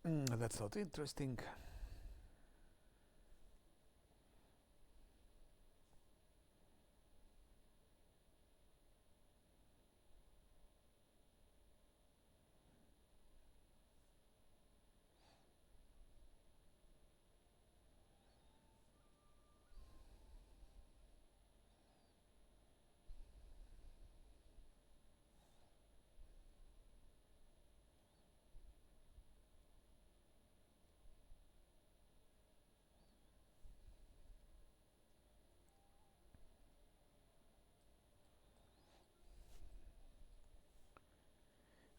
That's not interesting.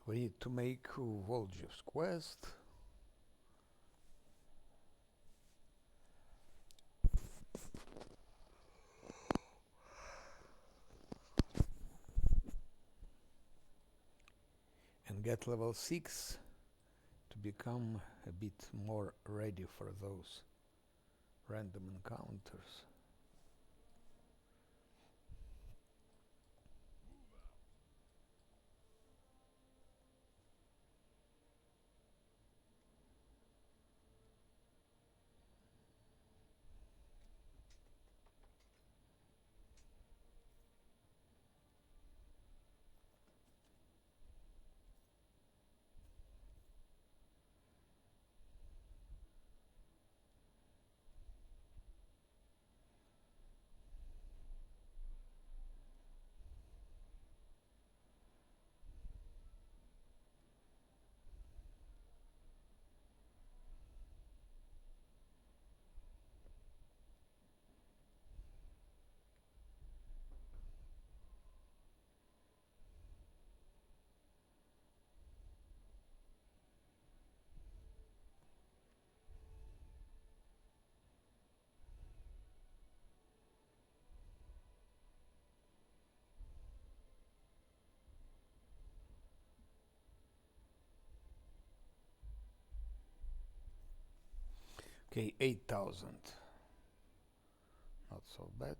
We need to make Volgev's quest. And get level 6 to become a bit more ready for those random encounters. Okay, 8,000. Not so bad.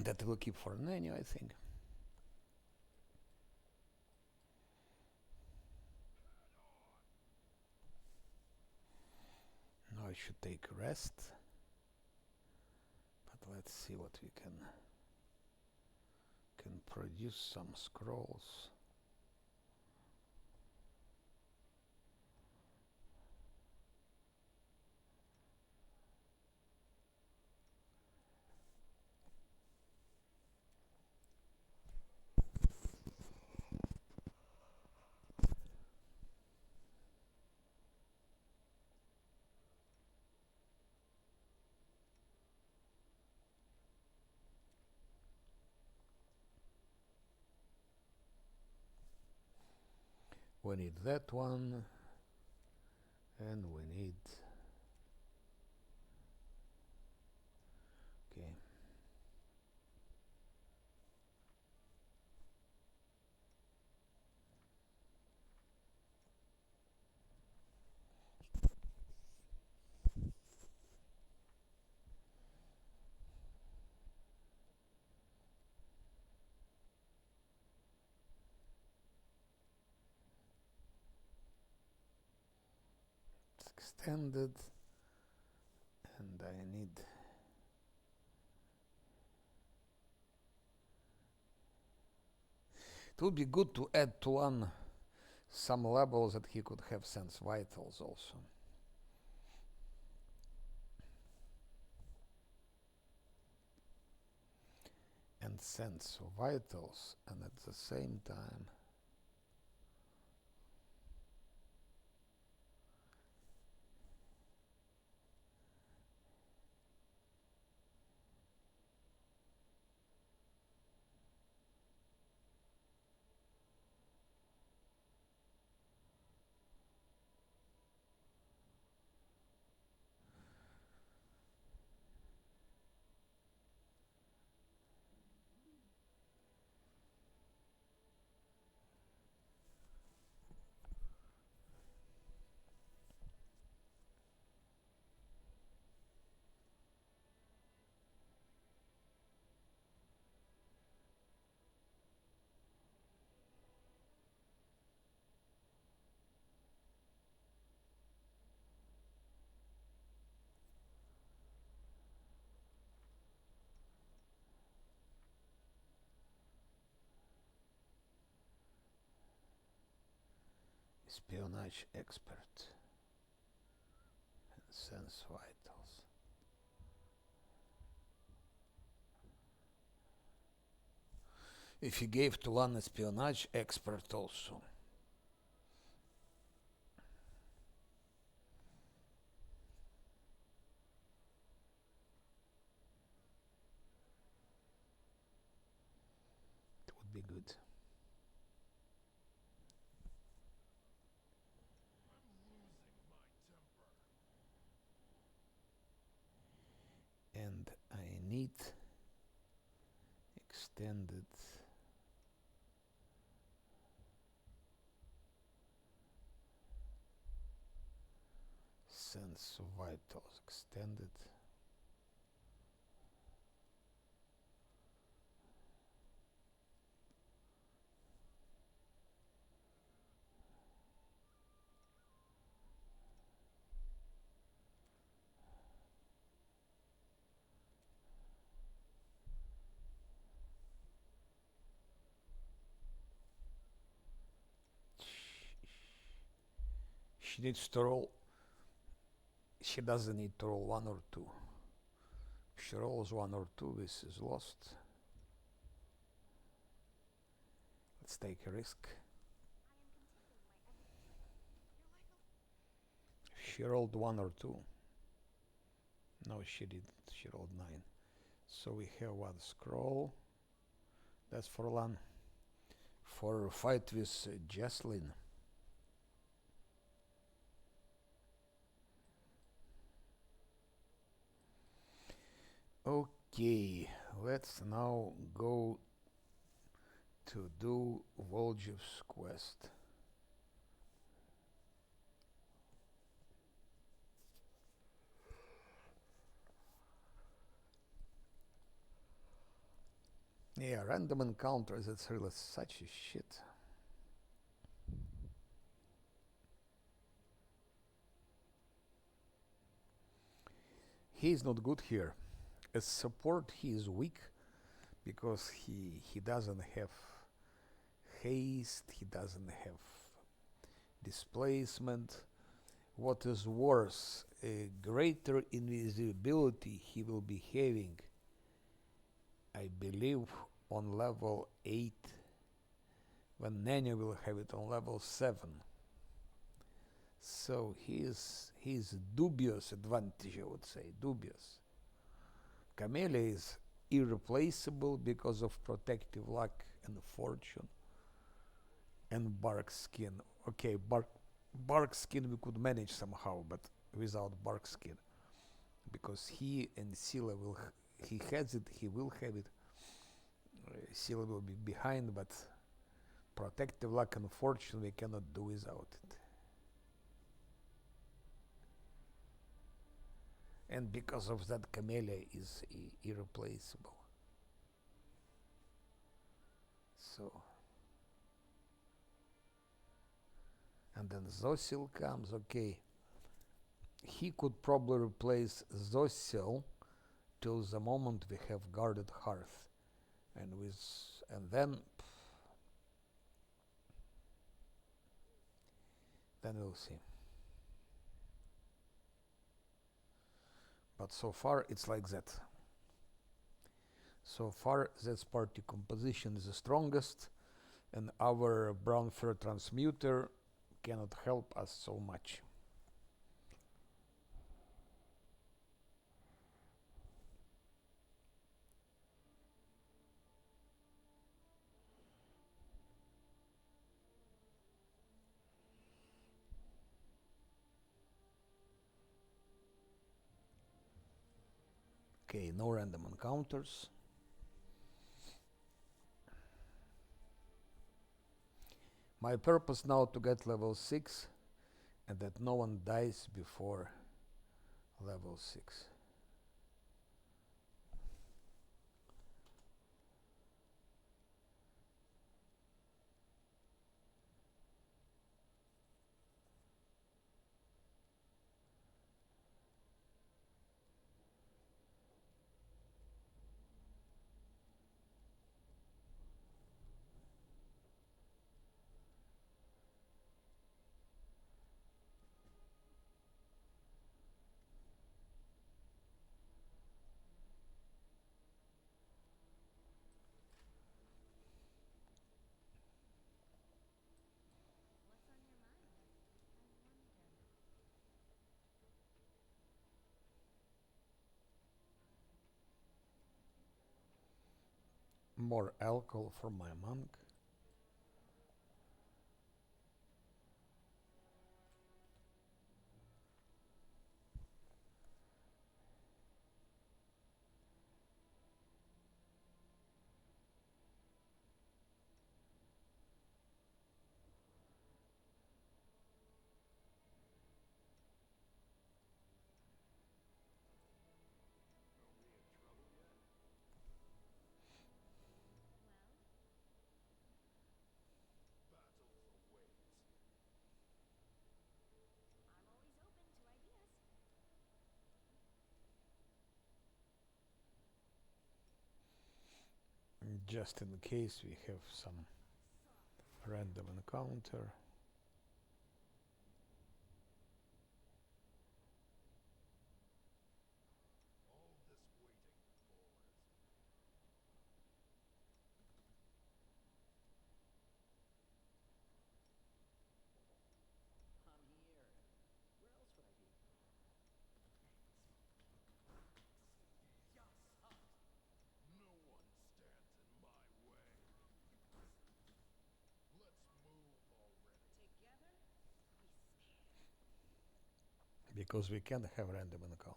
That will keep for Nenu, I think. Now I should take rest. But let's see what we can produce some scrolls. We need that one, and we need, okay, it's extended, and I need, it would be good to add to one some labels that he could have sense vitals also. And sense vitals, and at the same time Espionage expert. Sense vitals. If you gave to one espionage expert also. It would be good. And I need extended sense of vitals extended. She needs to roll. She doesn't need to roll 1 or 2. If she rolls 1 or 2, this is lost. Let's take a risk. She rolled 1 or 2. No, she didn't. She rolled 9. So we have 1 scroll. That's for Lan. For fight with Jaslyn. Okay, let's now go to do Voljev's quest. Yeah, random encounters, it's really such a shit. He is not good here. As support, he is weak because he doesn't have haste, he doesn't have displacement. What is worse, a greater invisibility he will be having, I believe, on level 8, when Nanya will have it on level 7. So he's dubious advantage, I would say, dubious. Camellia is irreplaceable because of protective luck and fortune and bark skin. Okay, bark skin we could manage somehow, but without bark skin, because he and Sila will he has it, he will have it. Sila will be behind, but protective luck and fortune we cannot do without it. And because of that, Camellia is irreplaceable. So, and then Zosil comes. Okay, he could probably replace Zosil till the moment we have guarded hearth, and then we'll see. But so far it's like that. So far this party composition is the strongest, and our brown fur transmuter cannot help us so much. Okay, no random encounters. My purpose now to get level 6 and that no one dies before level 6. More alcohol for my monk. Just in case we have some random encounter. Because we can have random encounter.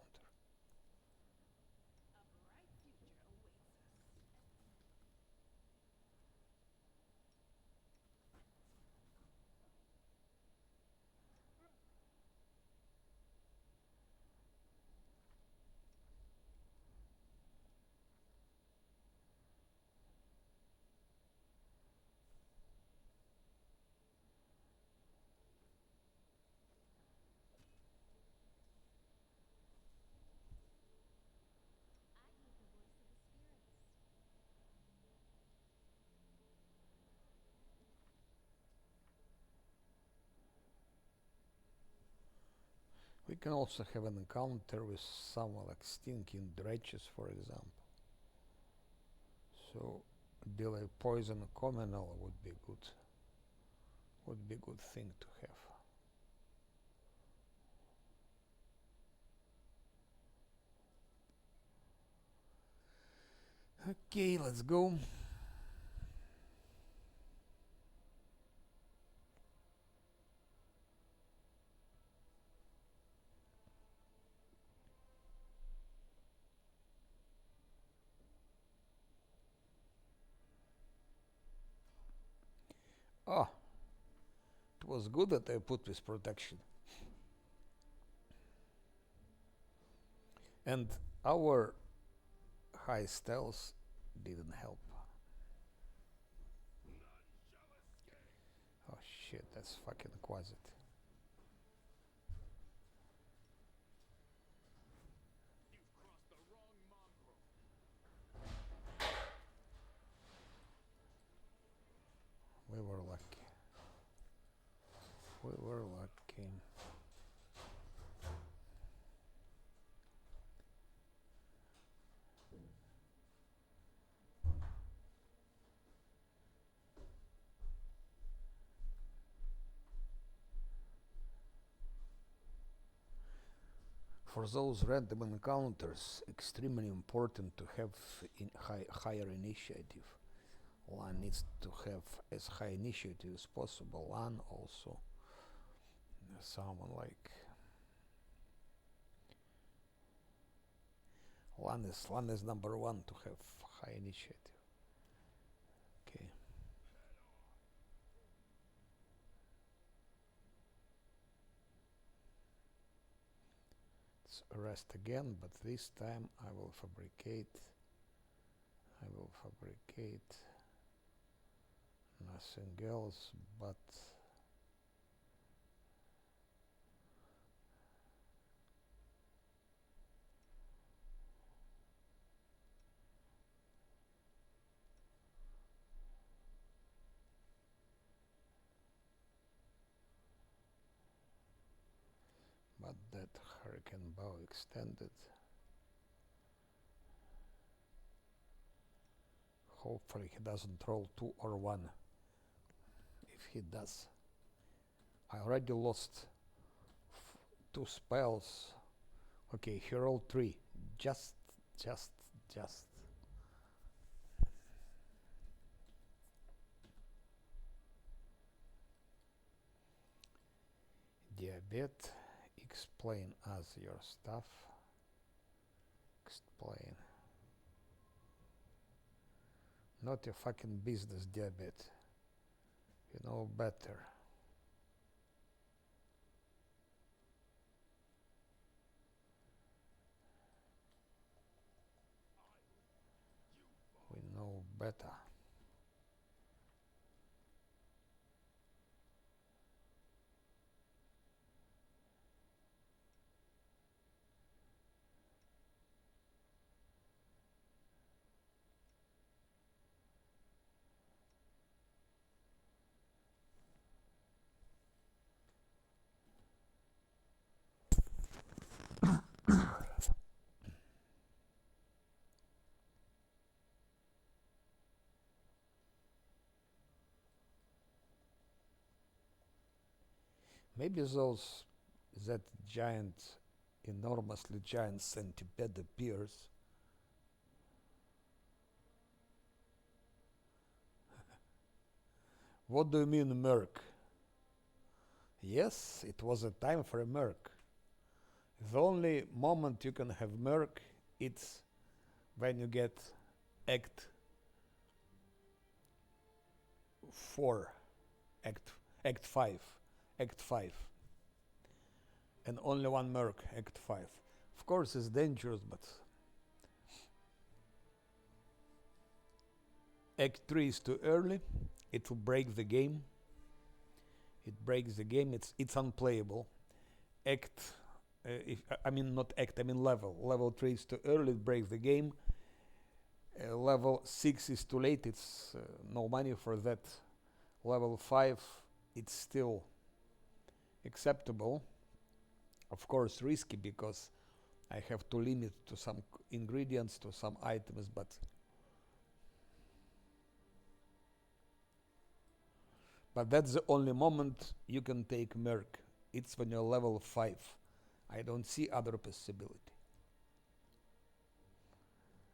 We can also have an encounter with someone like stinking dredges, for example. So delay poison communal would be good. Would be a good thing to have. Okay, let's go. Oh, it was good that I put this protection. And our high stealth didn't help. Oh shit, that's fucking quasit. We were lucky. We were lucky. For those random encounters, extremely important to have higher initiative. Lan needs to have as high initiative as possible. Lan also, someone like Lan is number one to have high initiative. Okay. Let's rest again, but this time I will fabricate nothing else but that hurricane bow extended. Hopefully he doesn't roll 2 or 1. If he does, I already lost 2 spells. Okay, he rolled 3. Just. a bit. Explain us your stuff. Explain. Not your fucking business, diabet. You know better. We know better. Maybe that giant, enormously giant centipede appears. What do you mean, Merc? Yes, it was a time for a Merc. The only moment you can have Merc, it's when you get Act 4, Act 5, Act 5. And only one Merc, Act 5. Of course, it's dangerous, but Act 3 is too early. It will break the game. It breaks the game. It's unplayable. Level. Level 3 is too early. It breaks the game. Level 6 is too late. It's no money for that. Level 5, it's still acceptable. Of course, risky because I have to limit to some ingredients, to some items, but that's the only moment you can take Merc. It's when you're level 5. I don't see other possibility.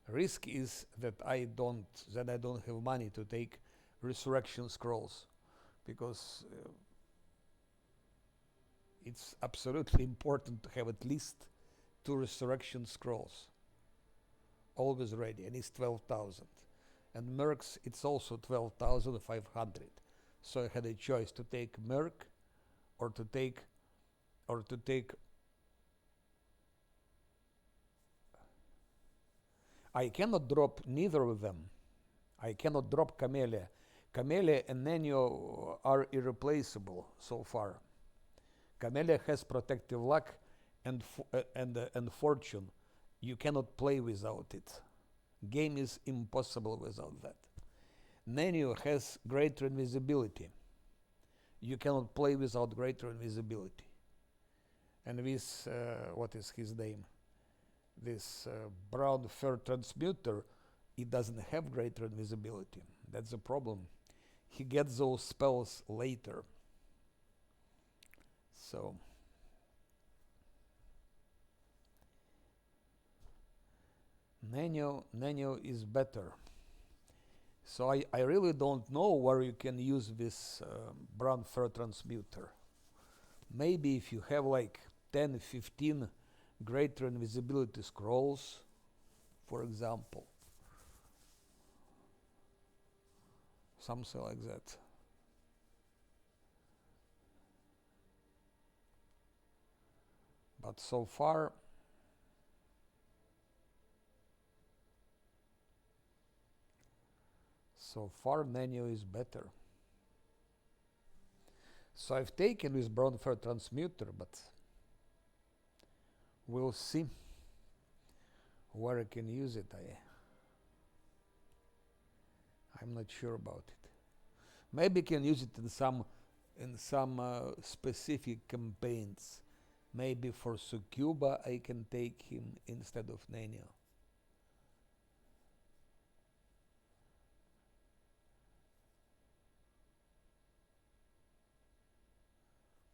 Risk is that I don't have money to take resurrection scrolls, because it's absolutely important to have at least 2 resurrection scrolls always ready, and it's 12,000. And Mercs, it's also 12,500. So I had a choice to take Merc or to take I cannot drop neither of them. I cannot drop Camellia. Camellia and Nenio are irreplaceable so far. Camellia has protective luck and fortune. You cannot play without it. Game is impossible without that. Nenio has greater invisibility. You cannot play without greater invisibility. And with, what is his name? This brown fur transmuter, it doesn't have greater invisibility. That's the problem. He gets those spells later. So Nenio is better. So I really don't know where you can use this brown fur transmuter. Maybe if you have like 10, 15 greater invisibility scrolls, for example. Something like that. But so far, Nenio is better. So I've taken this brown fur transmuter, but we'll see where I can use it. I'm not sure about it. Maybe I can use it in some specific campaigns. Maybe for Succuba I can take him instead of Nenio.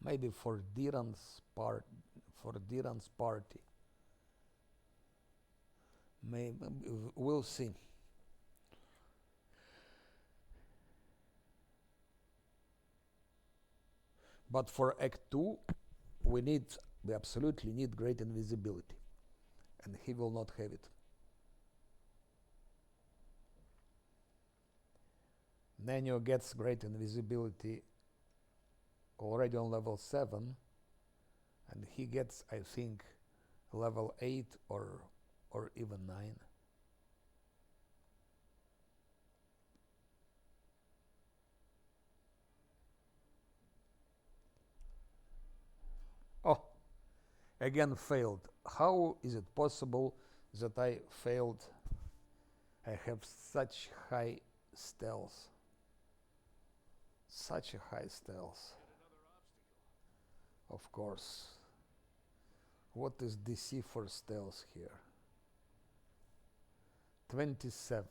Maybe for Diran's party. Maybe we'll see. But for Act 2, we absolutely need great invisibility, and he will not have it. Nenio gets great invisibility already on level 7, and he gets, I think, level 8 or even 9. Oh, again failed. How is it possible that I failed? I have such high stealth. Such a high stealth. Of course. What is DC for stealth here? 27.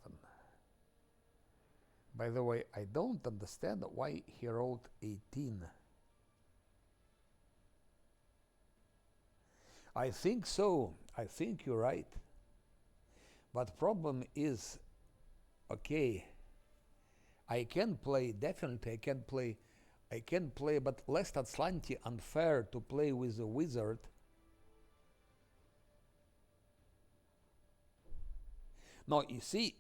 By the way, I don't understand why he rolled 18. I think so. I think you're right. But problem is, okay, I can play, definitely I can play, but less Azlanti unfair to play with a wizard. No, you see,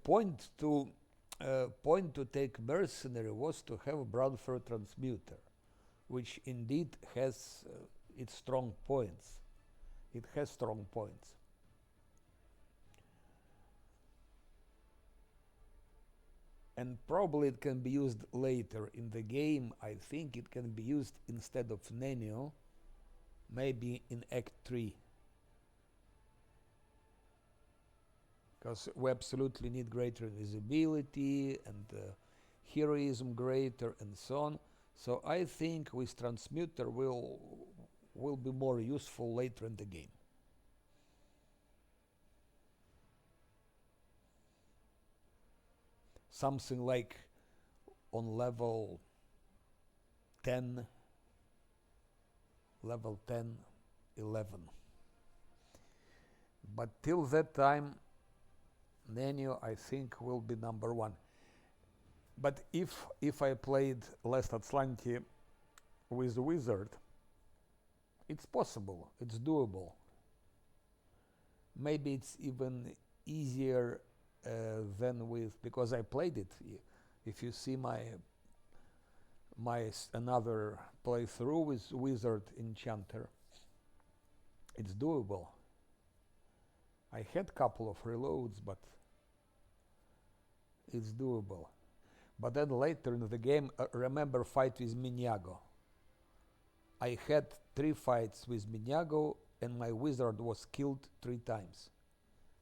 point to take mercenary was to have brown fur transmuter, which indeed has its strong points. It has strong points. And probably it can be used later in the game. I think it can be used instead of Nenio, maybe in Act 3. Because we absolutely need greater visibility and heroism greater and so on. So I think with Transmuter will be more useful later in the game. Something like on level 10, 11. But till that time, Nenio, I think, will be number 1. But if I played less Azlanti with the wizard, it's possible, it's doable. Maybe it's even easier than with, because I played it. If you see my another playthrough with wizard enchanter, it's doable. I had couple of reloads, but it's doable. But then later in the game, remember fight with Miniago. I had 3 fights with Miniago and my wizard was killed 3 times.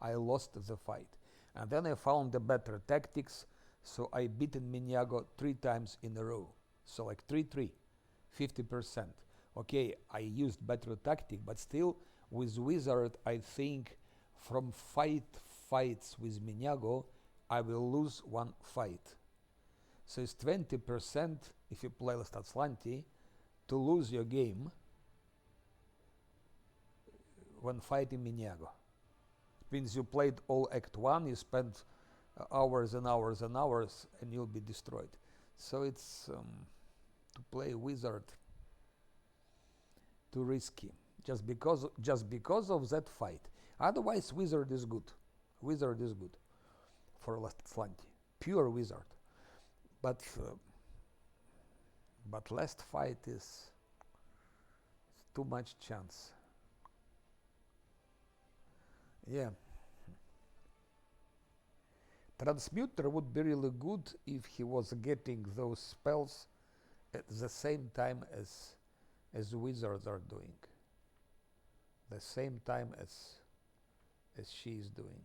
I lost the fight. And then I found the better tactics, so I beaten Miniago 3 times in a row. So like 3-3, 50%. Okay, I used better tactic, but still with wizard, I think from fights with Miniago, I will lose 1 fight. So it's 20% if you play less Azlanti to lose your game when fighting Miniago. It means you played all Act 1, you spent hours and hours and hours, and you'll be destroyed. So it's to play wizard too risky, just because of that fight. Otherwise, wizard is good. Wizard is good for last Azlanti, pure wizard. But last fight is too much chance. Yeah. Transmuter would be really good if he was getting those spells at the same time as wizards are doing. The same time as she is doing.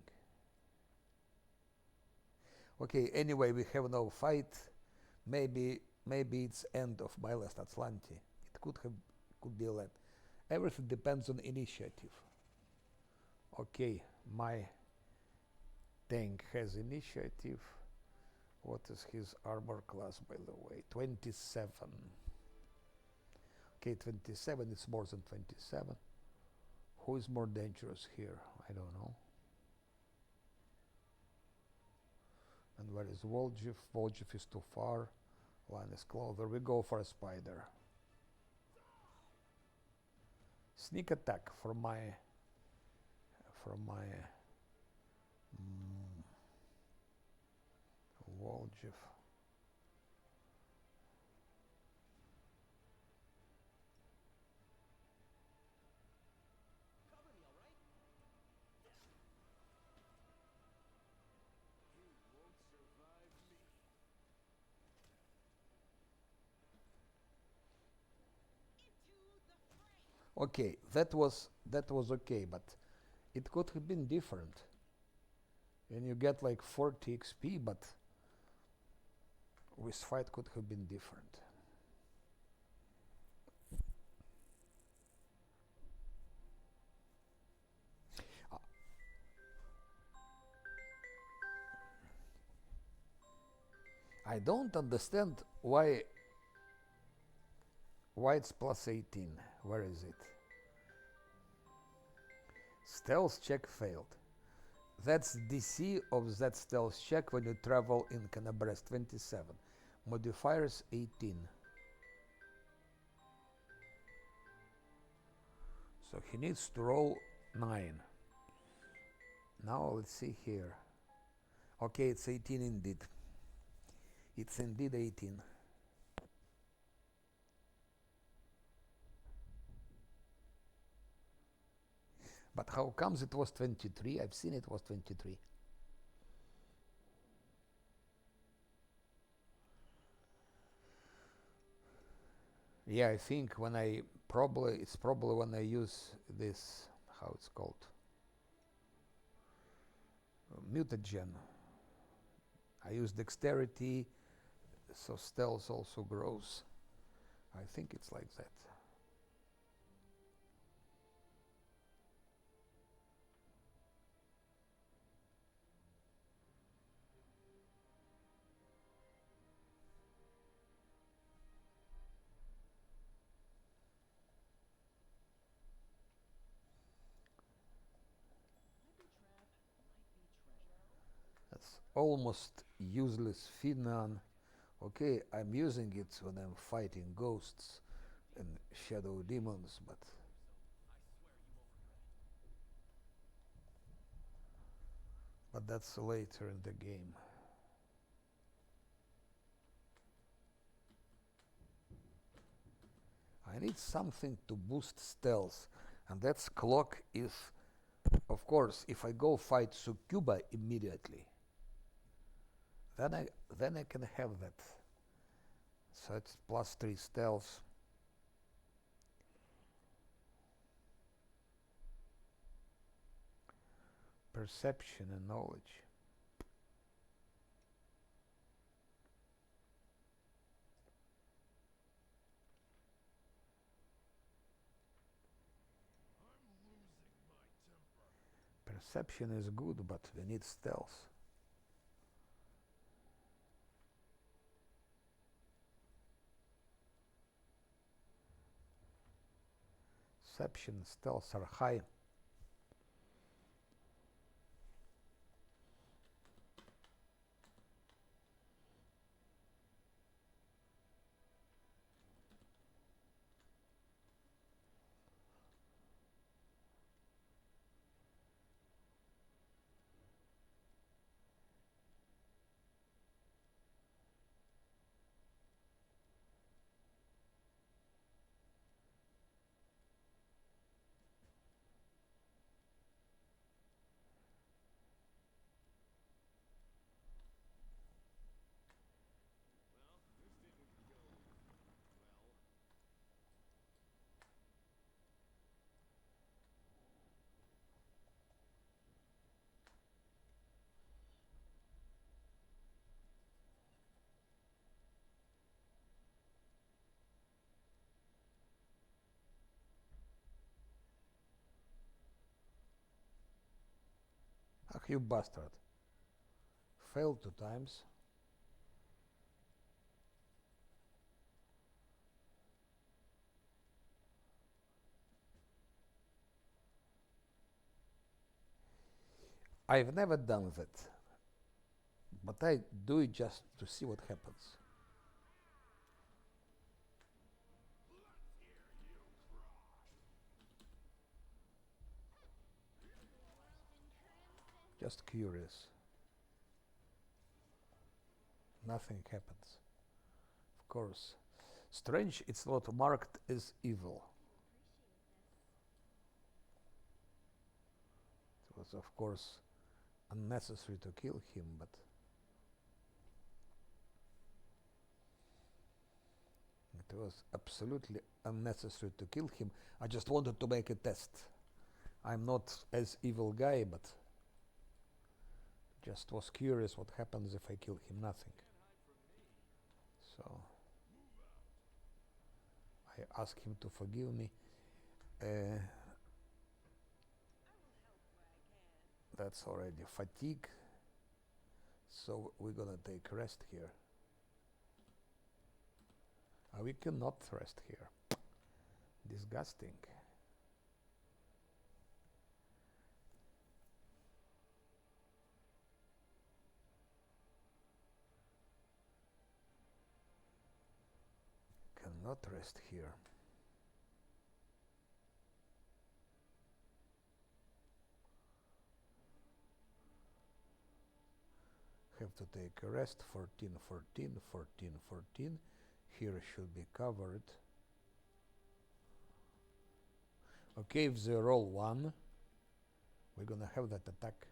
Okay, anyway, we have no fight. Maybe it's end of my last Azlanti. It could be a land. Everything depends on initiative. Okay, my tank has initiative. What is his armor class, by the way? 27. Okay, 27 is more than 27. Who is more dangerous here? I don't know. And where is Voljev? Voljev is too far. Line is closer. We go for a spider. Sneak attack from my mm, Voljev. Okay, that was okay, but it could have been different. And you get like 40 XP, but this fight could have been different. I don't understand why it's plus 18. Where is it? Stealth check failed. That's DC of that stealth check when you travel in Canabres 27. Modifiers 18. So he needs to roll 9. Now let's see here. Okay, it's 18 indeed. It's indeed 18. But how comes it was 23? I've seen it was 23. Yeah, I think when it's probably when I use this, how it's called, mutagen. I use dexterity, so stealth also grows. I think it's like that. That's almost useless Finan. Okay, I'm using it when I'm fighting ghosts and shadow demons, but that's later in the game. I need something to boost stealth, and that's clock is, of course, if I go fight Succuba immediately, then I can have that. So it's plus 3 stealth. Perception and knowledge. Perception is good, but we need stealth. Perception and stealth are high. Ach, you bastard. Failed 2 times. I've never done that, but I do it just to see what happens. Just curious. Nothing happens. Of course. Strange, it's not marked as evil. It was, of course, unnecessary to kill him, but it was absolutely unnecessary to kill him. I just wanted to make a test. I'm not as evil guy, but just was curious what happens if I kill him. Nothing. So I ask him to forgive me. That's already fatigue. So we're gonna take rest here. We cannot rest here. Disgusting. Cannot rest here. Have to take a rest. 14, 14, 14, 14. Here should be covered. Okay, if they roll 1, we're gonna have that attack.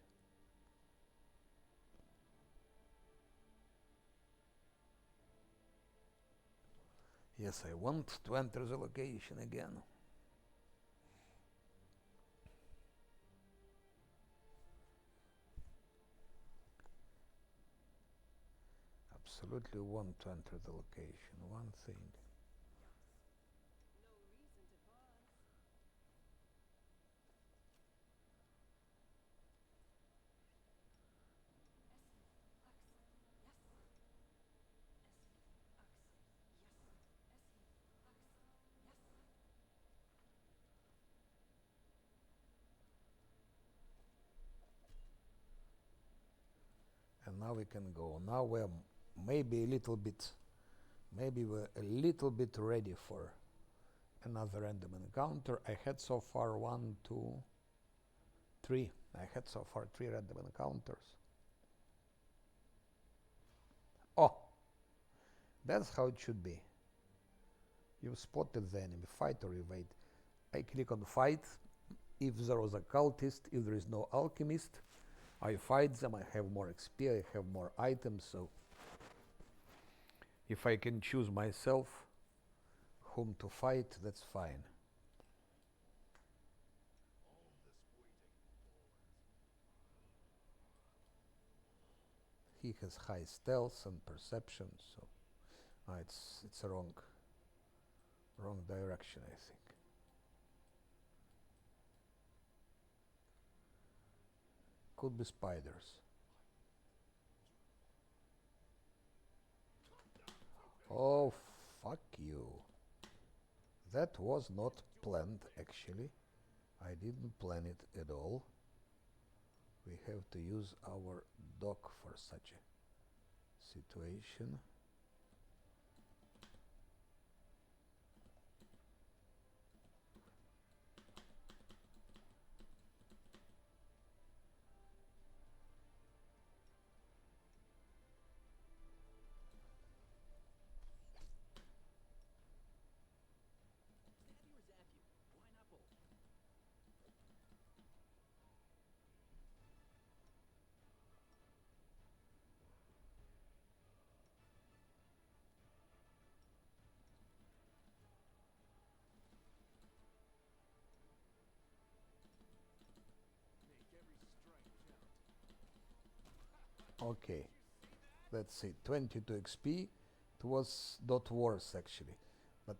Yes, I want to enter the location again. Absolutely want to enter the location. One thing. And now we can go. Now we're maybe a little bit ready for another random encounter. I had so far 1, 2, 3. I had so far 3 random encounters. Oh, that's how it should be. You've spotted the enemy. Fight or evade. I click on fight. If there was a cultist, if there is no alchemist, I fight them. I have more XP, I have more items, so if I can choose myself whom to fight, that's fine. He has high stealth and perception, so it's a wrong direction, I think. Could be spiders. Oh, fuck you. That was not planned, actually. I didn't plan it at all. We have to use our dog for such a situation. Okay, let's see, 22 XP. It was not worse actually, but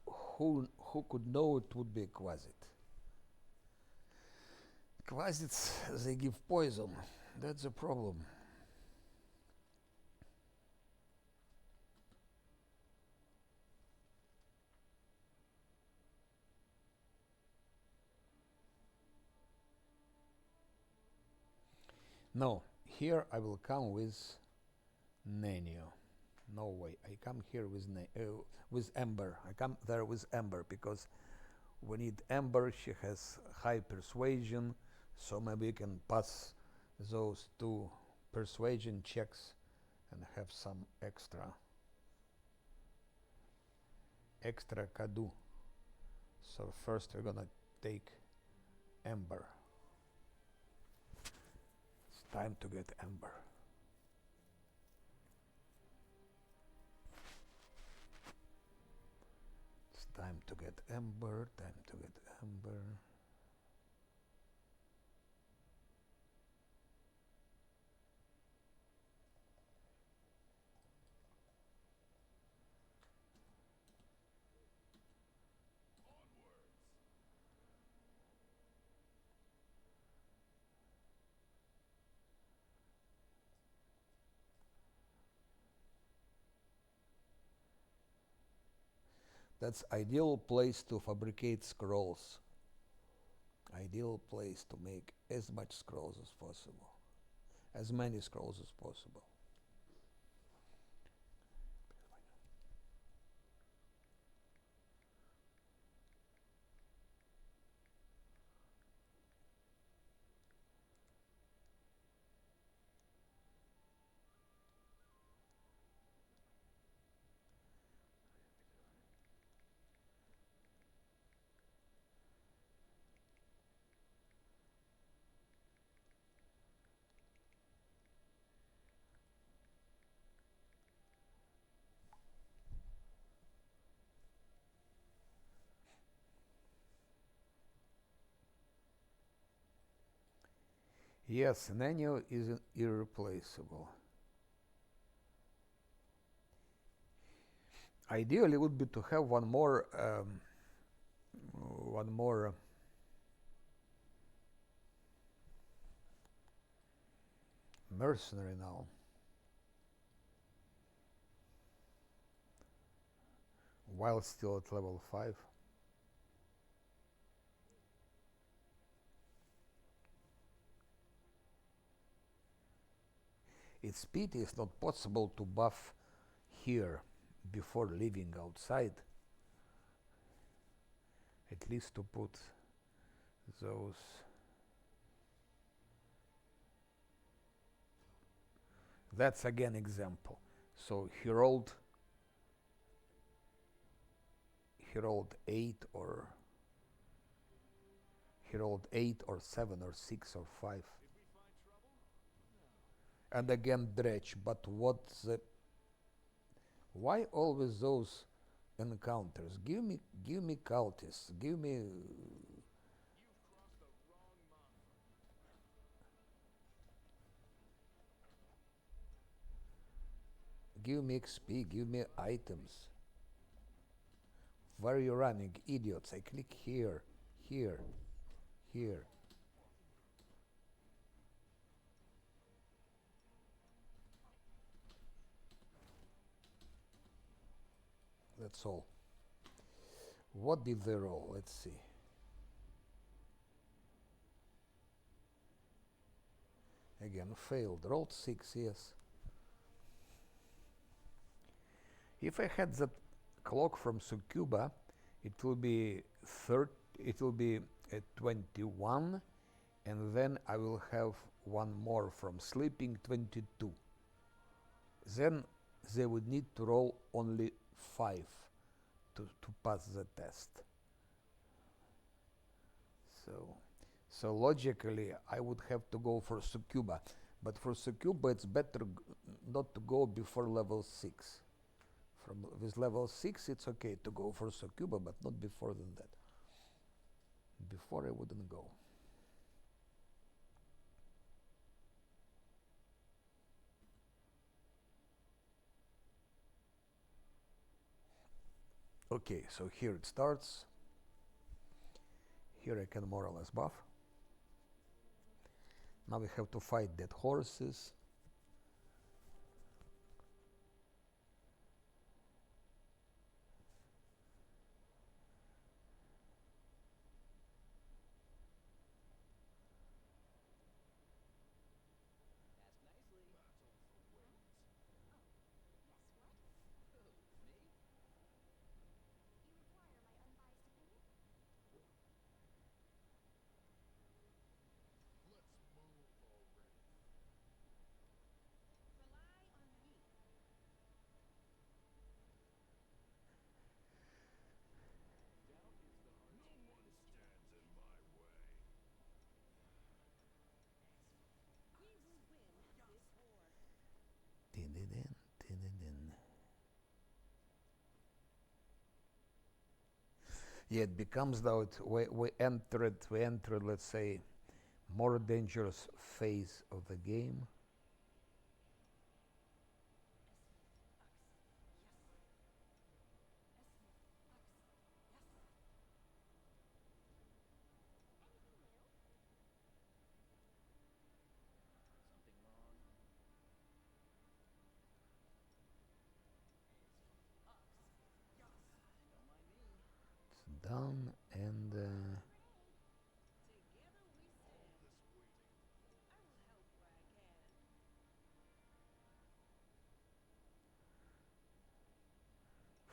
who could know it would be a Quasit? Quasits, they give poison. That's a problem. No, here I will come with Nenio. No way. I come here with Ember. I come there with Ember because we need Ember. She has high persuasion, so maybe we can pass those two persuasion checks and have some extra kadu. So first we're gonna take amber. It's time to get amber. It's time to get amber, time to get amber. That's ideal place to fabricate scrolls. Ideal place to make as much scrolls as possible. As many scrolls as possible. Yes, Nano is irreplaceable. Ideally would be to have one more mercenary now. While still at level 5. It's pity it's not possible to buff here before leaving outside. At least to put those. That's again example. So he rolled 8 or 7 or 6 or 5. And again dredge, but why always those encounters? Give me cultists, give me XP, give me items. Where are you running, idiots? I click here, here, here. That's all. What did they roll? Let's see. Again, failed. Rolled 6, yes. If I had that clock from Succuba, it will be 21, and then I will have one more from sleeping, 22. Then they would need to roll only 5 to pass the test. So logically, I would have to go for Succuba. But for Succuba, it's better not to go before level 6. With level 6, it's okay to go for Succuba, but not before than that. Before I wouldn't go. Okay, so here it starts. Here I can more or less buff. Now we have to fight dead horses. Yeah, it becomes that we entered, let's say, more dangerous phase of the game. It's done, and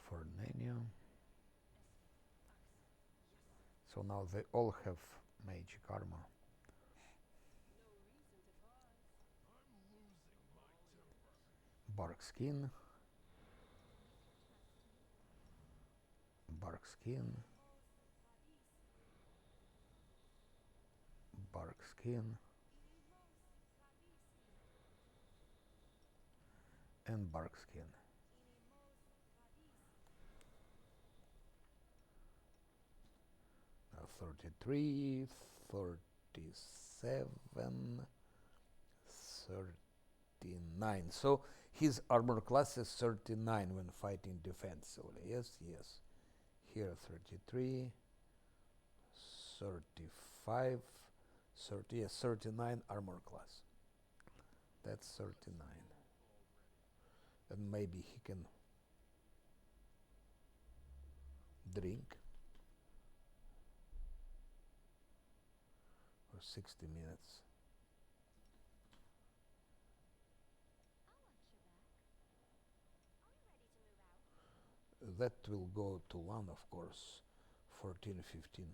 for Nania. So now they all have magic armor. Bark skin, bark skin, bark skin, and bark skin. 33, 37, 39. So his armor class is 39 when fighting defensively. Yes, yes. Here 33, 35, 30, yes, 39 armor class. That's 39. And maybe he can drink for 60 minutes. That will go to 1, of course. 14, 15.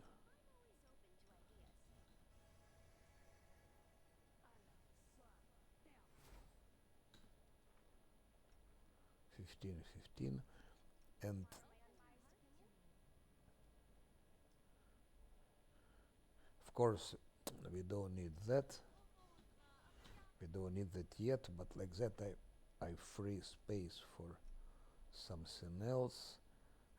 15, 15. And of course, we don't need that. We don't need that yet, but like that I free space for something else.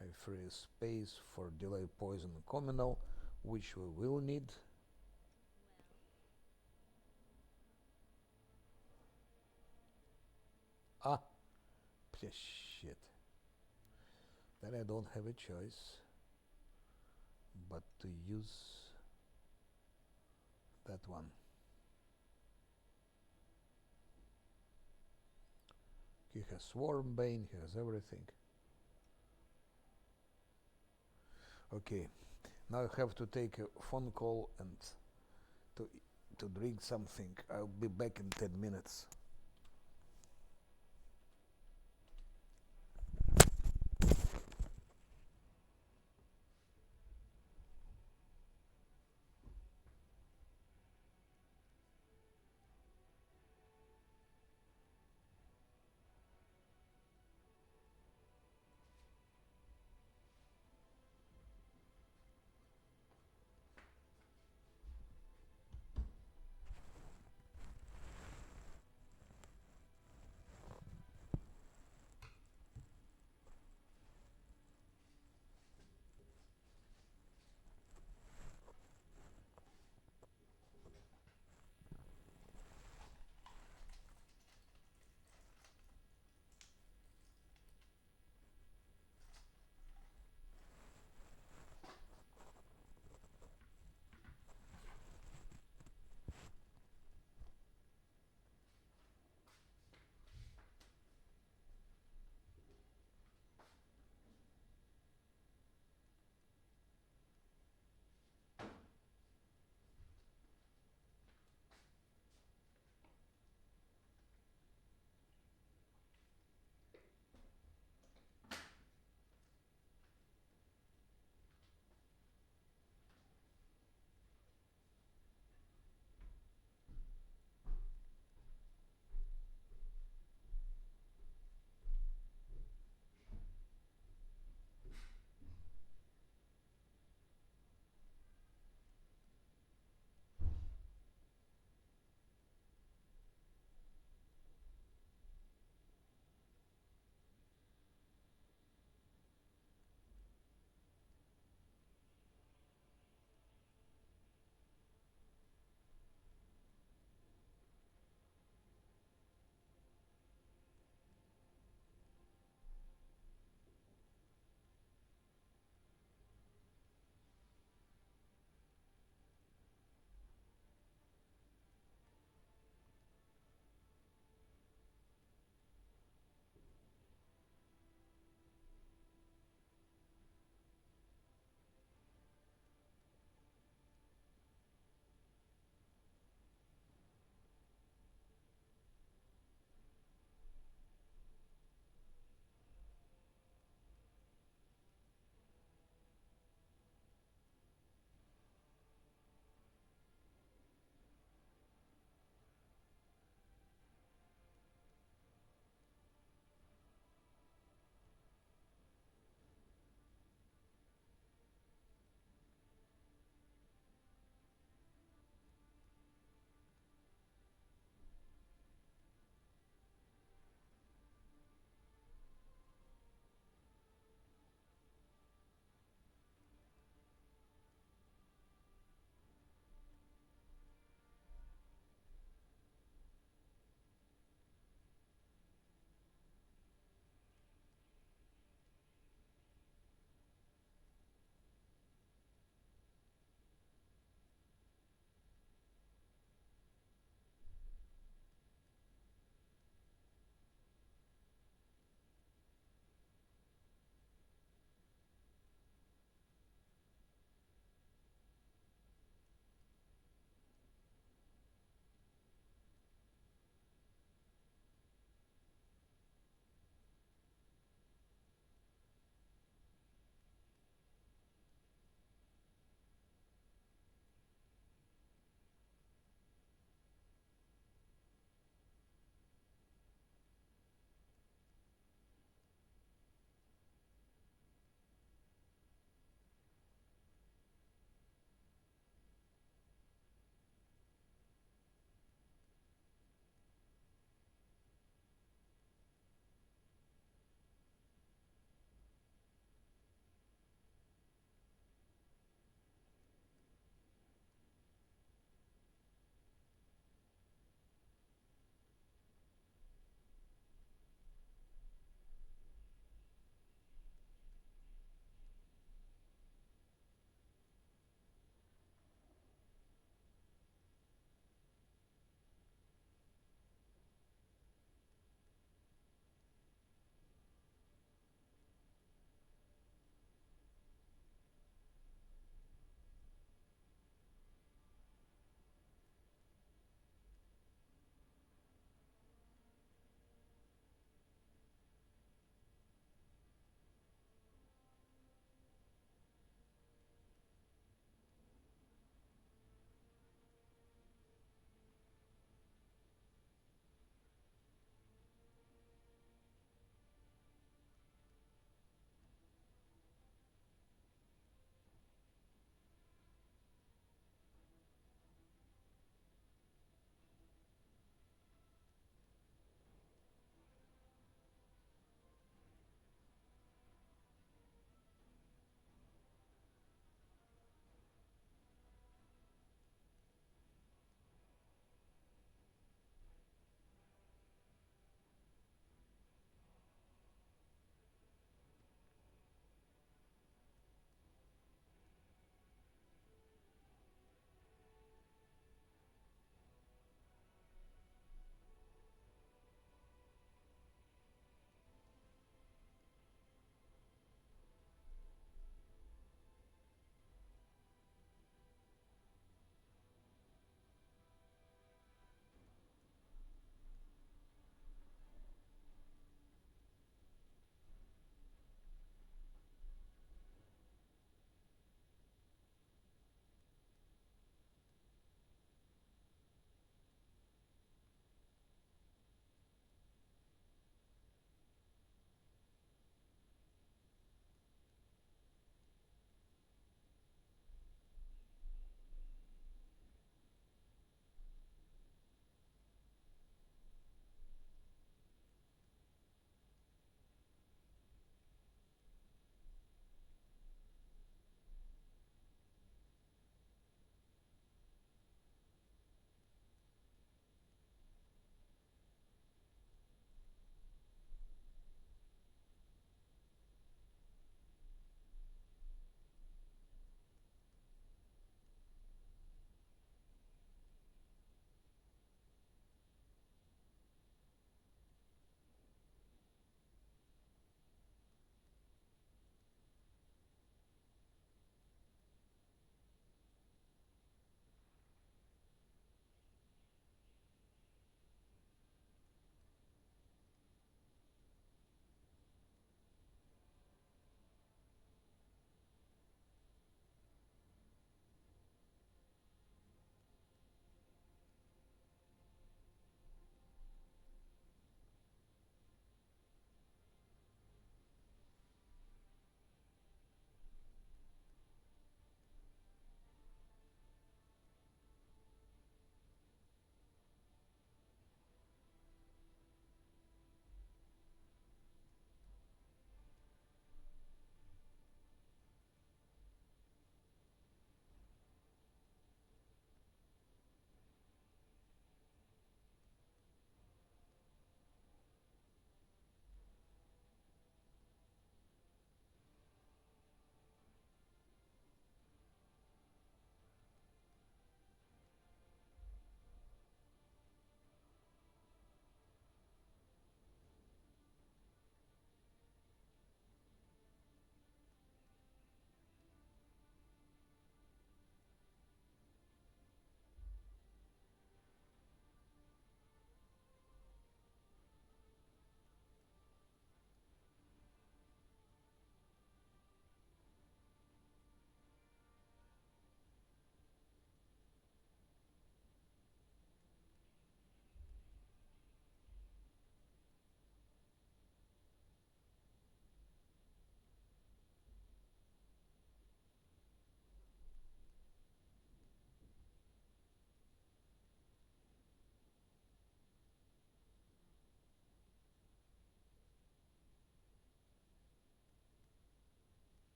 I free space for delay poison communal, which we will need. Ah, shit. Then I don't have a choice but to use that one. He has Swarm Bane, he has everything. Okay, now I have to take a phone call and to to drink something. I'll be back in 10 minutes.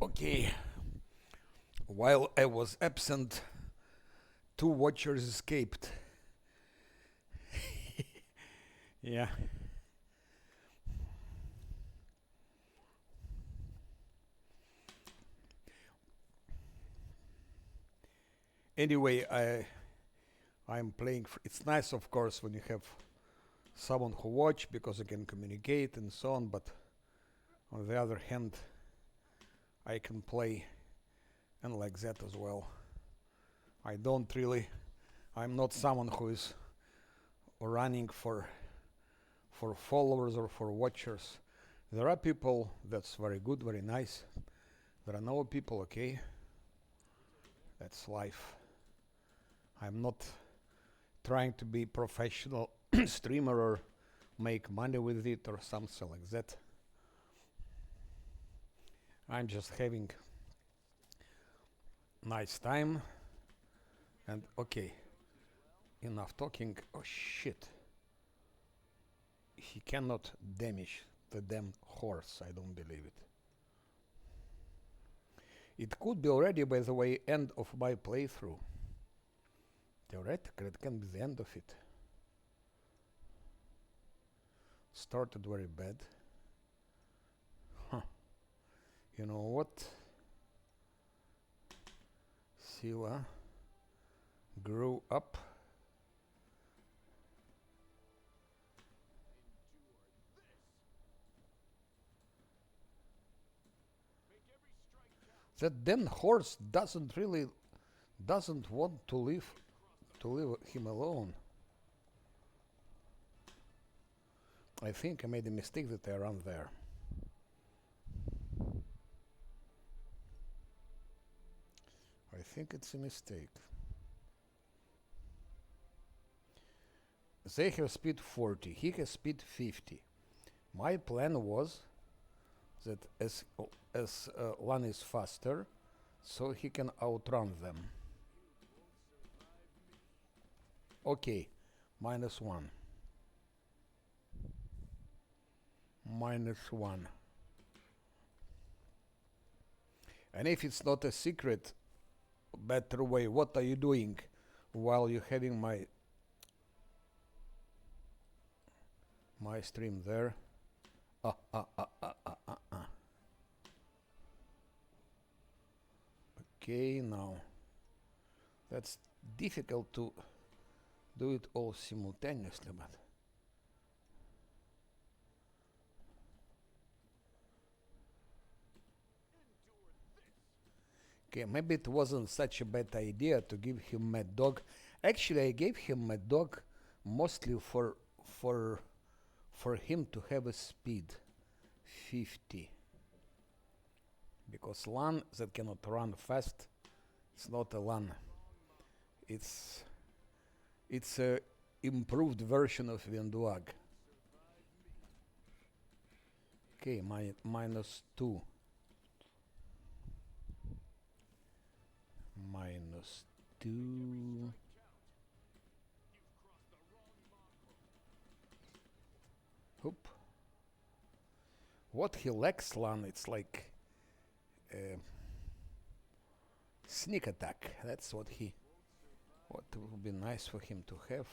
Okay, while I was absent, two watchers escaped. Yeah. Anyway, I'm playing. It's nice, of course, when you have someone who watch because you can communicate and so on. But on the other hand, I can play and like that as well. I don't really. I'm not someone who is running for followers or for watchers. There are people that's very good, very nice. There are no people, okay. That's life. I'm not trying to be professional streamer or make money with it or something like that. I'm just having nice time and okay, enough talking. Oh shit, he cannot damage the damn horse. I don't believe it. It could be already, by the way, end of my playthrough. Theoretically, it can be the end of it. Started very bad. Huh. You know what? Sila grew up. That damn horse doesn't want to leave him alone. I think I made a mistake that I ran there. I think it's a mistake. They have speed 40, he has speed 50. My plan was that as one is faster, so he can outrun them. Okay, -1. -1. And if it's not a secret, better way, what are you doing while you're having my stream there? Okay, now that's difficult to do it all simultaneously, but okay, maybe it wasn't such a bad idea to give him Mad Dog. Actually, I gave him Mad Dog mostly for him to have a speed 50. Because LAN that cannot run fast, it's not a LAN. It's a improved version of Winduag. Okay, -2. -2. Oop. What he lacks, LAN, it's like sneak attack. That's what would be nice for him to have.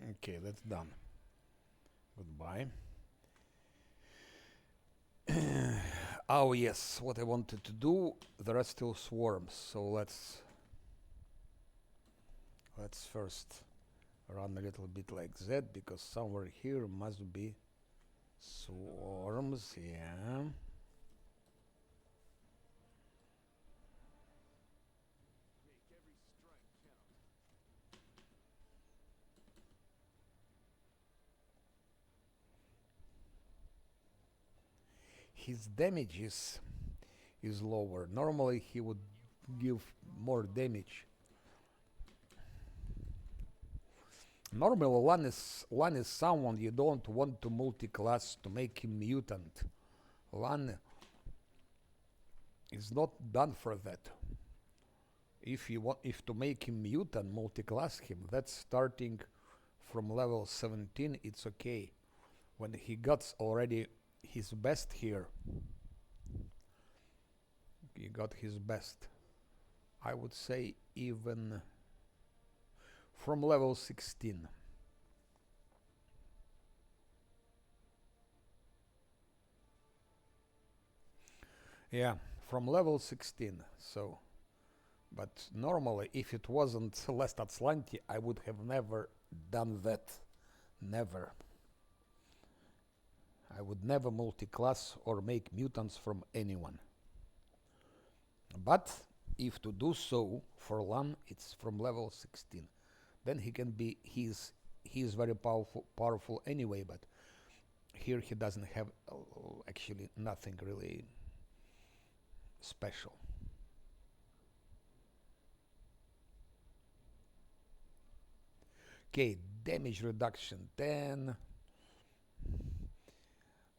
Okay, that's done. Goodbye. Oh yes, what I wanted to do, there are still swarms, so let's first run a little bit like that, because somewhere here must be swarms, yeah. His damage is lower. Normally he would give more damage. Normally LAN is someone you don't want to multi-class to make him mutant. LAN is not done for that. if you want, if to make him mutant, multi-class him, that's starting from level 17. It's okay. When he got already his best here, he got his best. I would say even from level 16. Yeah, from level 16. So, but normally, if it wasn't Last Azlanti, I would have never done that. Never. I would never multi-class or make mutants from anyone. But if to do so for Lan, it's from level 16. Then he can be, he's very powerful anyway, but here he doesn't have actually nothing really special. Okay, damage reduction 10.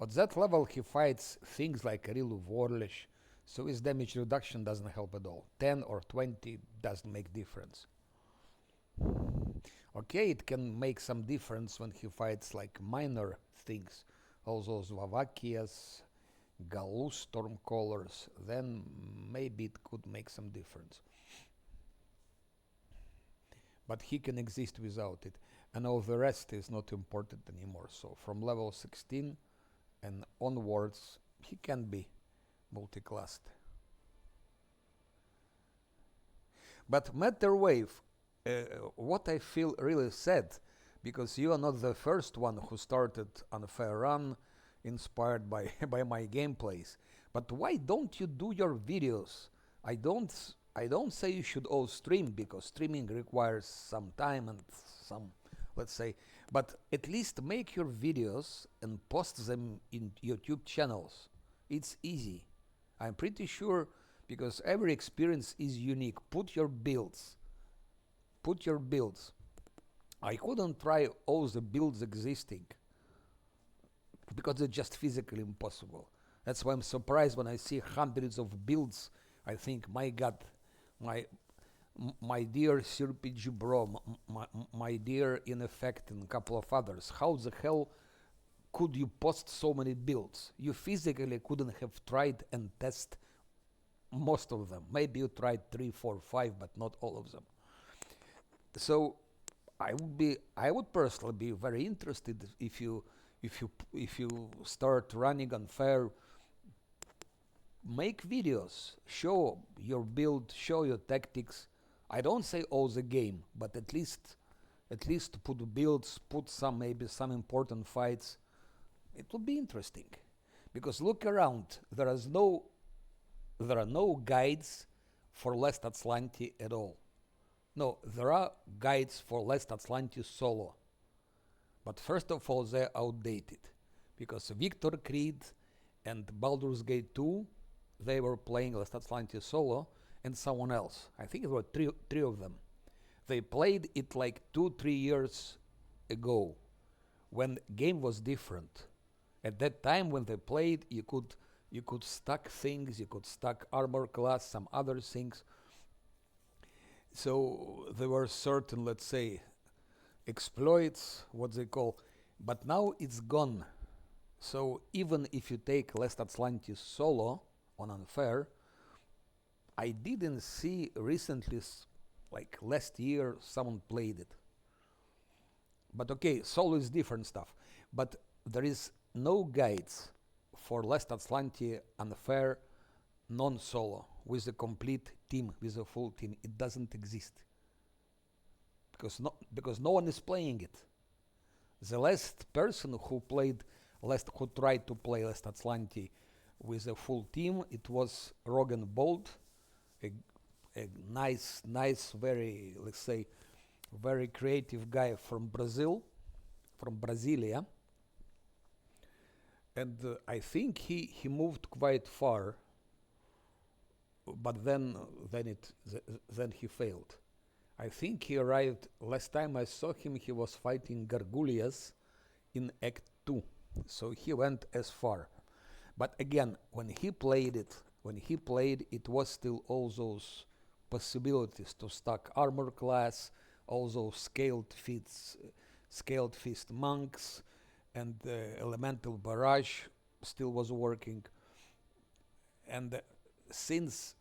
At that level he fights things like a real Warlish, so his damage reduction doesn't help at all. 10 or 20 doesn't make difference. Okay, it can make some difference when he fights like minor things, all those Vavakias, Galus Stormcallers, then maybe it could make some difference. But he can exist without it, and all the rest is not important anymore. So from level 16 and onwards, he can be multi-classed. But Matter Wave, what I feel really sad, because you are not the first one who started Unfair Run inspired by, by my gameplays. But why don't you do your videos? I don't say you should all stream, because streaming requires some time and some, let's say, but at least make your videos and post them in YouTube channels. It's easy. I'm pretty sure, because every experience is unique. Put your builds. Put your builds. I couldn't try all the builds existing because it's just physically impossible. That's why I'm surprised when I see hundreds of builds. I think, my God, my dear Sirpij Bro, my dear In Effect, and a couple of others, how the hell could you post so many builds? You physically couldn't have tried and test most of them. Maybe you tried 3, 4, 5, but not all of them. So I would personally be very interested if you start running Unfair. Make videos, show your build, show your tactics. I don't say all the game, but at least put builds, put some, maybe some important fights. It would be interesting, because look around. There are no guides for Last Azlanti at all. No, there are guides for Last Azlanti solo, but first of all they're outdated, because Victor Creed and Baldur's Gate 2, they were playing Last Azlanti solo, and someone else. I think there were three of them. They played it like 2-3 years ago, when game was different. At that time when they played, you could stack things, you could stack armor class, some other things. So there were certain, let's say, exploits, what they call, but now it's gone. So even if you take Last Azlanti solo on Unfair, I didn't see recently, like last year, someone played it. But okay, solo is different stuff. But there is no guides for Last Azlanti Unfair non-solo with a complete team, with a full team. It doesn't exist, because no one is playing it. The last person who tried to play Last Azlanti with a full team, it was Rogan Bold, a nice, very, let's say, very creative guy from Brazil, from Brasilia. And I think he moved quite far, but then he failed. I think he arrived, last time I saw him, he was fighting Gargullias in Act 2. So he went as far. But again, when he played, it was still all those possibilities to stack armor class, also scaled fist monks, and elemental barrage still was working. And since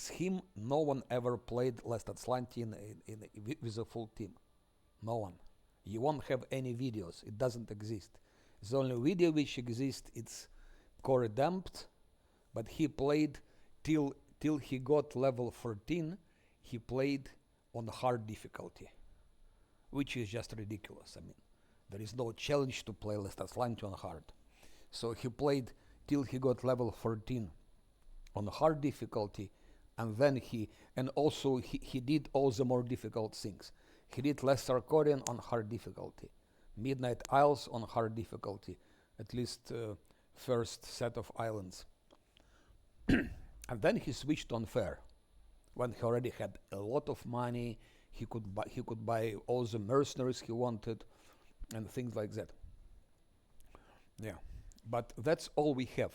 him, no one ever played Last Azlanti with a full team. No one. You won't have any videos. It doesn't exist. The only video which exists, it's Core Dumped, but he played till he got level 14. He played on hard difficulty, which is just ridiculous. I mean, there is no challenge to play Last Azlanti on hard. So he played till he got level 14 on hard difficulty, and then he did all the more difficult things. He did Lesser Korean on hard difficulty, Midnight Isles on hard difficulty, at least first set of islands. And then he switched on fair. When he already had a lot of money, he could buy all the mercenaries he wanted, and things like that. Yeah, but that's all we have.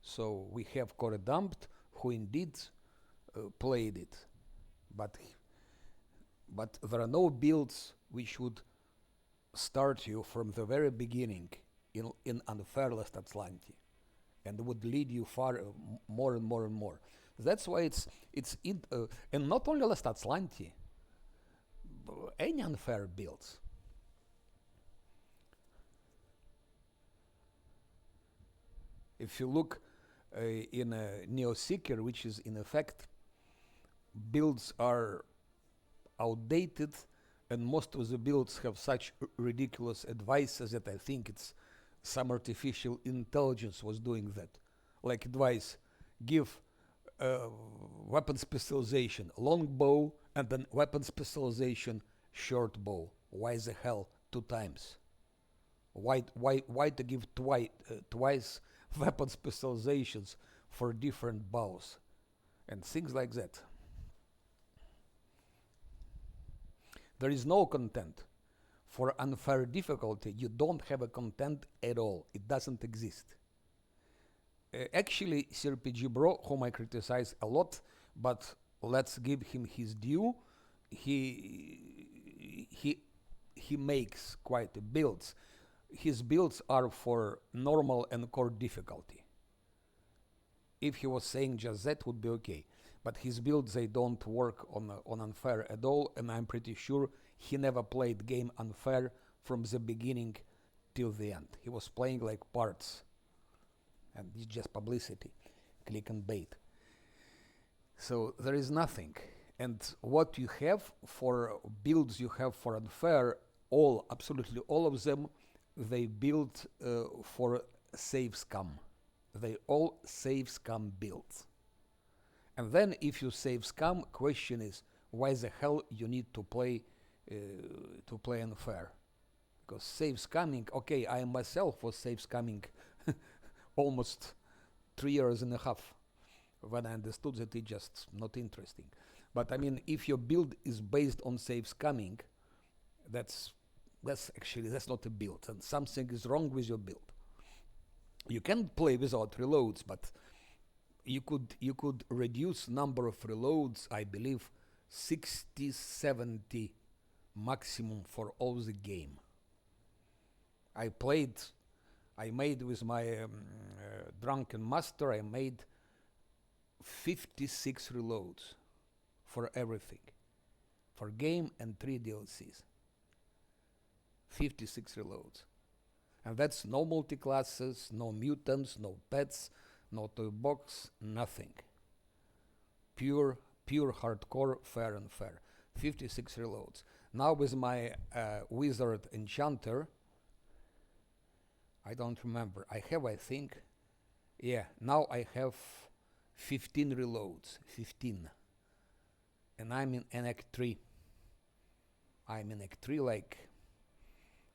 So we have Core Dumped, who indeed played it, but there are no builds which would start you from the very beginning in unfair Last Azlanti, and would lead you far more and more and more. That's why and not only Last Azlanti, any unfair builds. If you look in Neo Seeker, which is in effect, builds are outdated, and most of the builds have such ridiculous advices that I think it's some artificial intelligence was doing that. Like advice, give weapon specialization long bow, and then weapon specialization short bow. Why the hell 2 times? Why to give twice weapon specializations for different bows and things like that? There is no content. For unfair difficulty, you don't have a content at all. It doesn't exist. Actually, CRPG Bro, whom I criticize a lot, but let's give him his due, he makes quite builds. His builds are for normal and core difficulty. If he was saying just that, would be okay. But his builds, they don't work on unfair at all, and I'm pretty sure he never played game unfair from the beginning till the end. He was playing like parts, and it's just publicity, click and bait. So there is nothing. And what you have for builds you have for unfair, absolutely all of them, they build for save scam. They all save scam builds. And then if you save scam, question is, why the hell you need to play unfair? Because save scamming, okay, I myself was save scamming almost 3.5 years when I understood that it's just not interesting. But I mean, if your build is based on save scamming, that's not a build, and something is wrong with your build. You can play without reloads, but you could reduce number of reloads, I believe 60, 70 maximum for all the game. I made with my drunken master, I made 56 reloads for everything, for game and 3 DLCs. 56 reloads. And that's no multi-classes, no mutants, no pets, no toy box, nothing. Pure hardcore, fair and fair. 56 reloads. Now with my wizard enchanter, I don't remember. I think, now I have 15 reloads. 15. And I'm in Act 3. I'm in Act 3 like,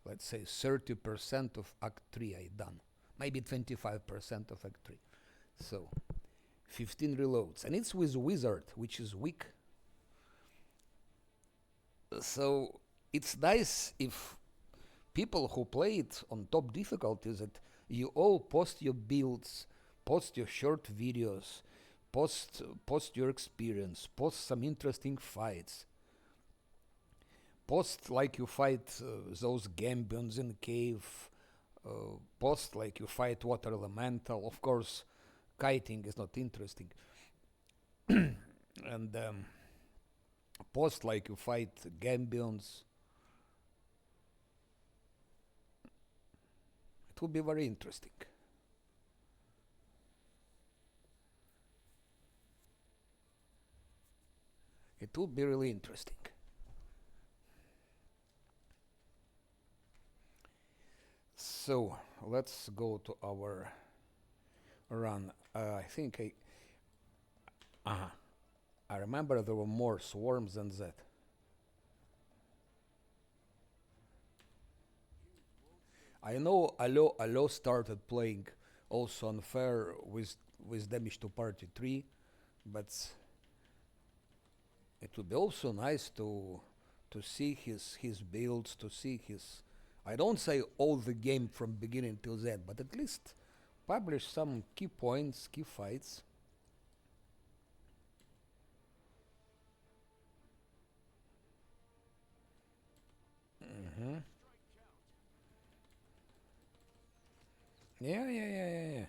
let's say 30% of Act 3 I done. Maybe 25% of Act 3. So 15 reloads. And it's with wizard, which is weak. So it's nice if people who play it on top difficulties, that you all post your builds, post your short videos, Post your experience, post some interesting fights, post like you fight those Gambions in cave, post like you fight water elemental. Of course, kiting is not interesting, and post like you fight Gambions. It will be very interesting. It will be really interesting. So let's go to our run. I think uh, I remember there were more swarms than that. I know Allo started playing also unfair with damage to party 3, but it would be also nice to see his builds, to see his. I don't say all the game from beginning till end, but at least publish some key points, key fights. Mm-hmm. Yeah.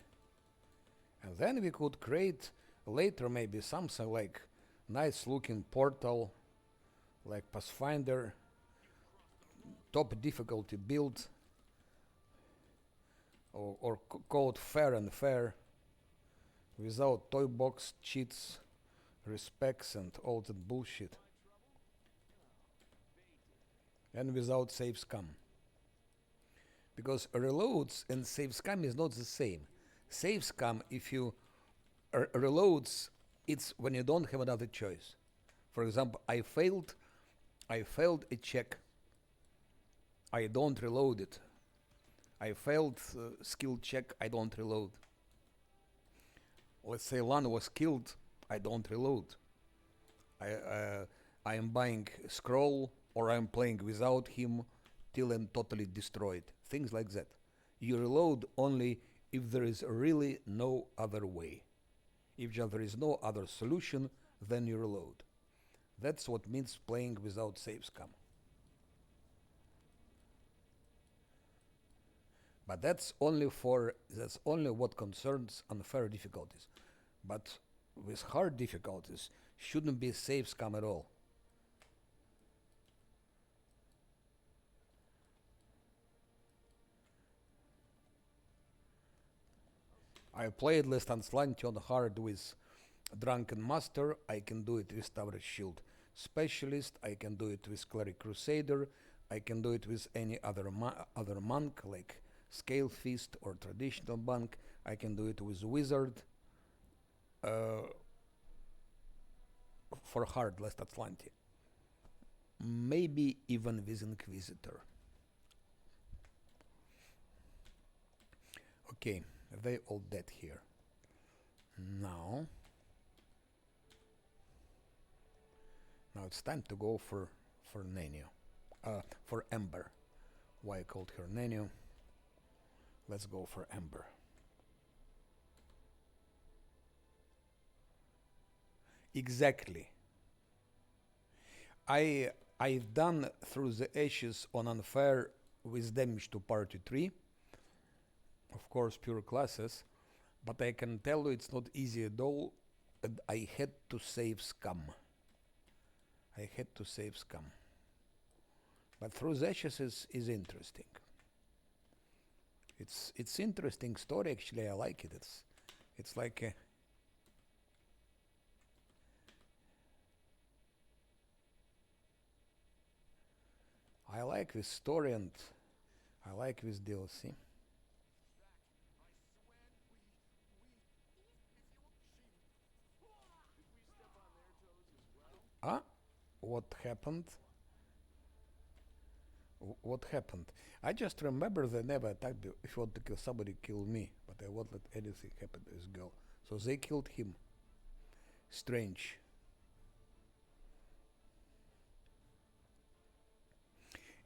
And then we could create later maybe something like nice looking portal, like Pathfinder, top difficulty build, or called fair and fair, without toy box cheats, respects, and all that bullshit, and without save scam. Because reloads and save scam is not the same. Save scam, if you reloads, it's when you don't have another choice. For example, I failed a check. I don't reload it. I failed skill check. I don't reload. Let's say Lan was killed. I don't reload. I am buying scroll, or I'm playing without him till I'm totally destroyed. Things like that. You reload only if there is really no other way. If there is no other solution, then you reload. That's what means playing without save scam. But that's only what concerns unfair difficulties. But with hard difficulties, shouldn't be save scam at all. I played Azlanti on hard with Drunken Master. I can do it with Tower Shield Specialist. I can do it with Cleric Crusader. I can do it with any other monk like Scale Fist or Traditional Monk. I can do it with Wizard. For hard Azlanti. Maybe even with Inquisitor. Okay, they all dead here. Now it's time to go for Nenio. For Ember. Why I called her Nenio? Let's go for Ember. Exactly. I've done Through the Ashes on unfair with damage to party 3. Of course, pure classes. But I can tell you it's not easy at all. And I had to save scam. But Through the Ashes is interesting. It's interesting story actually. I like it. It's like a I like this story and I like this DLC. Ah, what happened? What happened? I just remember they never attacked me. If you want to kill somebody, kill me. But I won't let anything happen to this girl. So they killed him. Strange.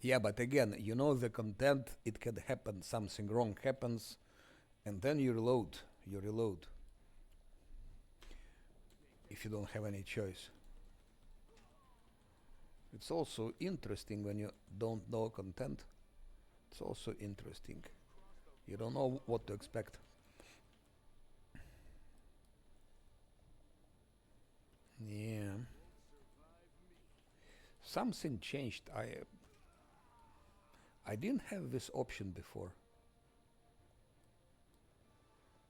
Yeah, but again, you know the content, it can happen, something wrong happens, and then you reload. if you don't have any choice. It's also interesting when you don't know content. It's also interesting. You don't know what to expect. Yeah. Something changed. I didn't have this option before.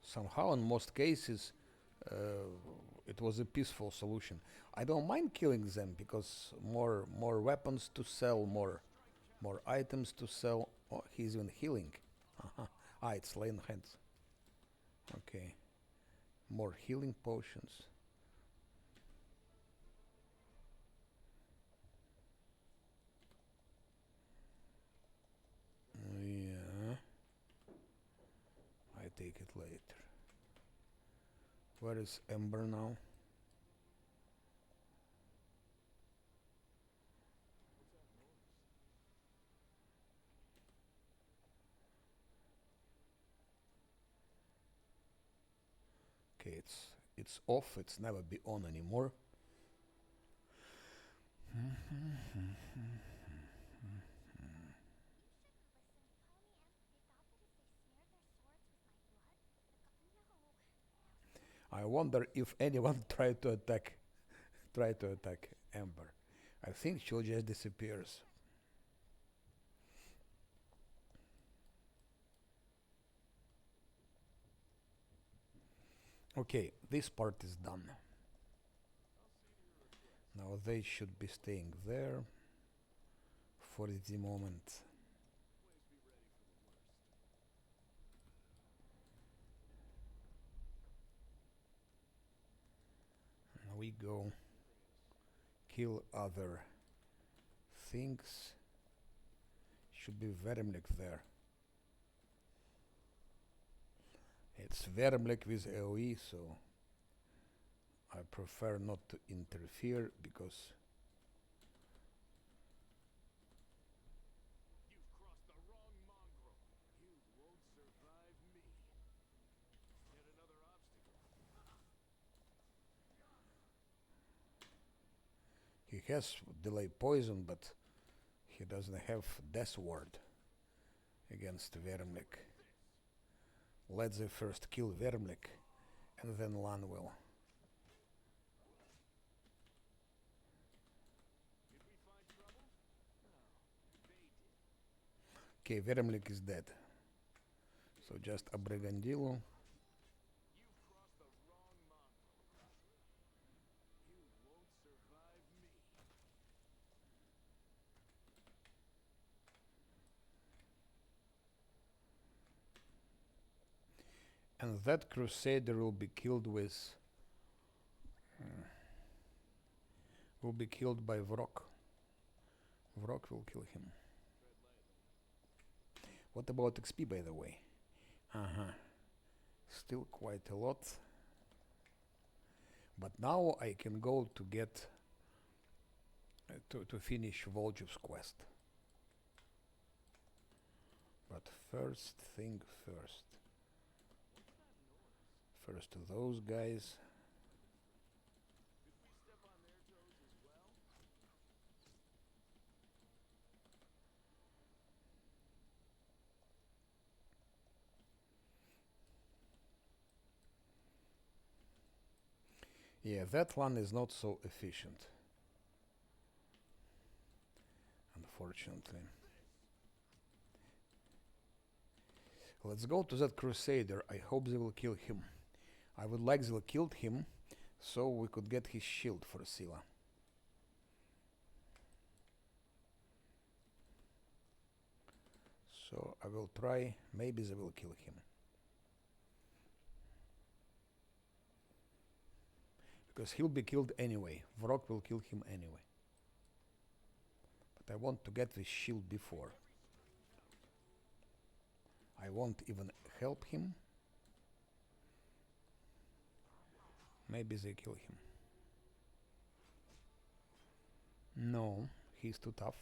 Somehow, in most cases, uh, it was a peaceful solution. I don't mind killing them because more weapons to sell, more items to sell. Oh, he's even healing. Uh-huh. Ah, it's laying hands. Okay, more healing potions. Yeah, I take it later. Where is Ember now? Okay, it's off. It's never be on anymore. I wonder if anyone try to attack Ember. I think she just disappears. Okay, this part is done. Now they should be staying there for the moment. Now we go kill other things. Should be Vermlik there. It's Vermlik with AoE, so I prefer not to interfere because he has delay poison, but he doesn't have Death Ward against Vermlik. Let's first kill Vermlik and then Lan will. Okay, Vermlik is dead. So just a Brigandillo. And that Crusader will be killed with... will be killed by Vrok. Vrok will kill him. What about XP, by the way? Uh-huh. Still quite a lot. But now I can go to get... to finish Volju's quest. But first thing first. First to those guys. Yeah, that one is not so efficient. Unfortunately. Let's go to that Crusader. I hope they will kill him. I would like they killed him so we could get his shield for Scylla. So I will try, maybe they will kill him. Because he'll be killed anyway. Vrok will kill him anyway. But I want to get this shield before. I won't even help him. Maybe they kill him. No, he's too tough.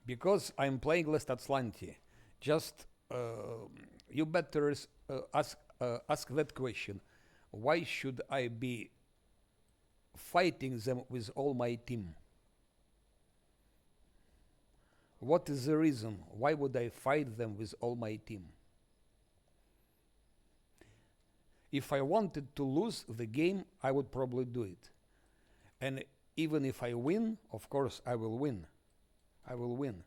Because I'm playing less Azlanti. Just You better ask that question. Why should I be fighting them with all my team? What is the reason? Why would I fight them with all my team? If I wanted to lose the game, I would probably do it. And even if I win, of course, I will win. I will win.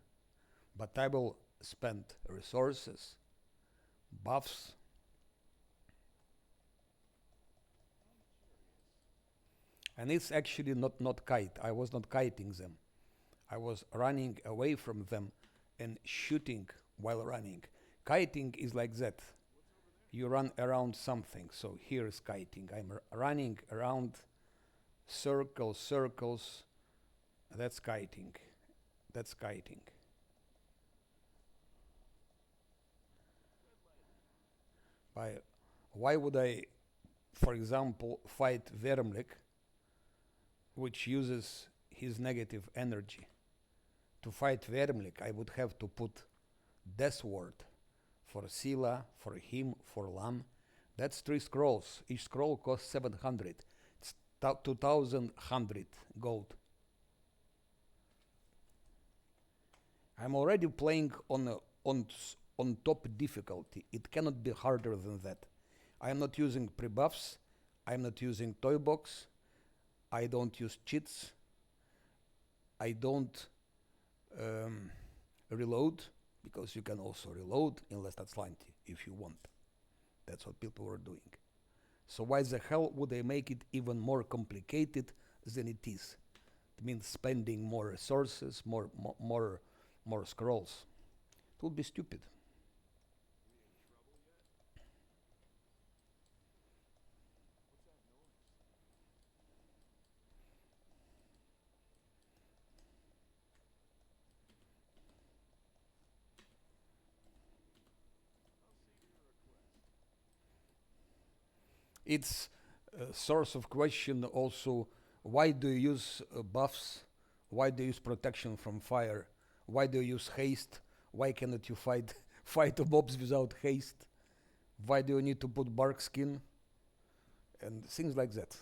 But I will spend resources, buffs. And it's actually not kite. I was not kiting them. I was running away from them and shooting while running. Kiting is like that. You run around something. So here is kiting. I'm running around circles. That's kiting. That's kiting. Why would I, for example, fight Vermlik, which uses his negative energy? To fight Vermlik, I would have to put Death Ward for Sila, for him, for Lam. That's 3 scrolls. Each scroll costs 700. It's 2100 gold. I'm already playing on top difficulty. It cannot be harder than that. I am not using pre-buffs. I'm not using toy box. I don't use cheats. I don't reload, because you can also reload in Last Azlanti if you want. That's what people were doing. So why the hell would they make it even more complicated than it is? It means spending more resources, more scrolls. It would be stupid. It's a source of question also. Why do you use buffs? Why do you use protection from fire? Why do you use haste? Why cannot you fight fight mobs without haste? Why do you need to put bark skin? And things like that.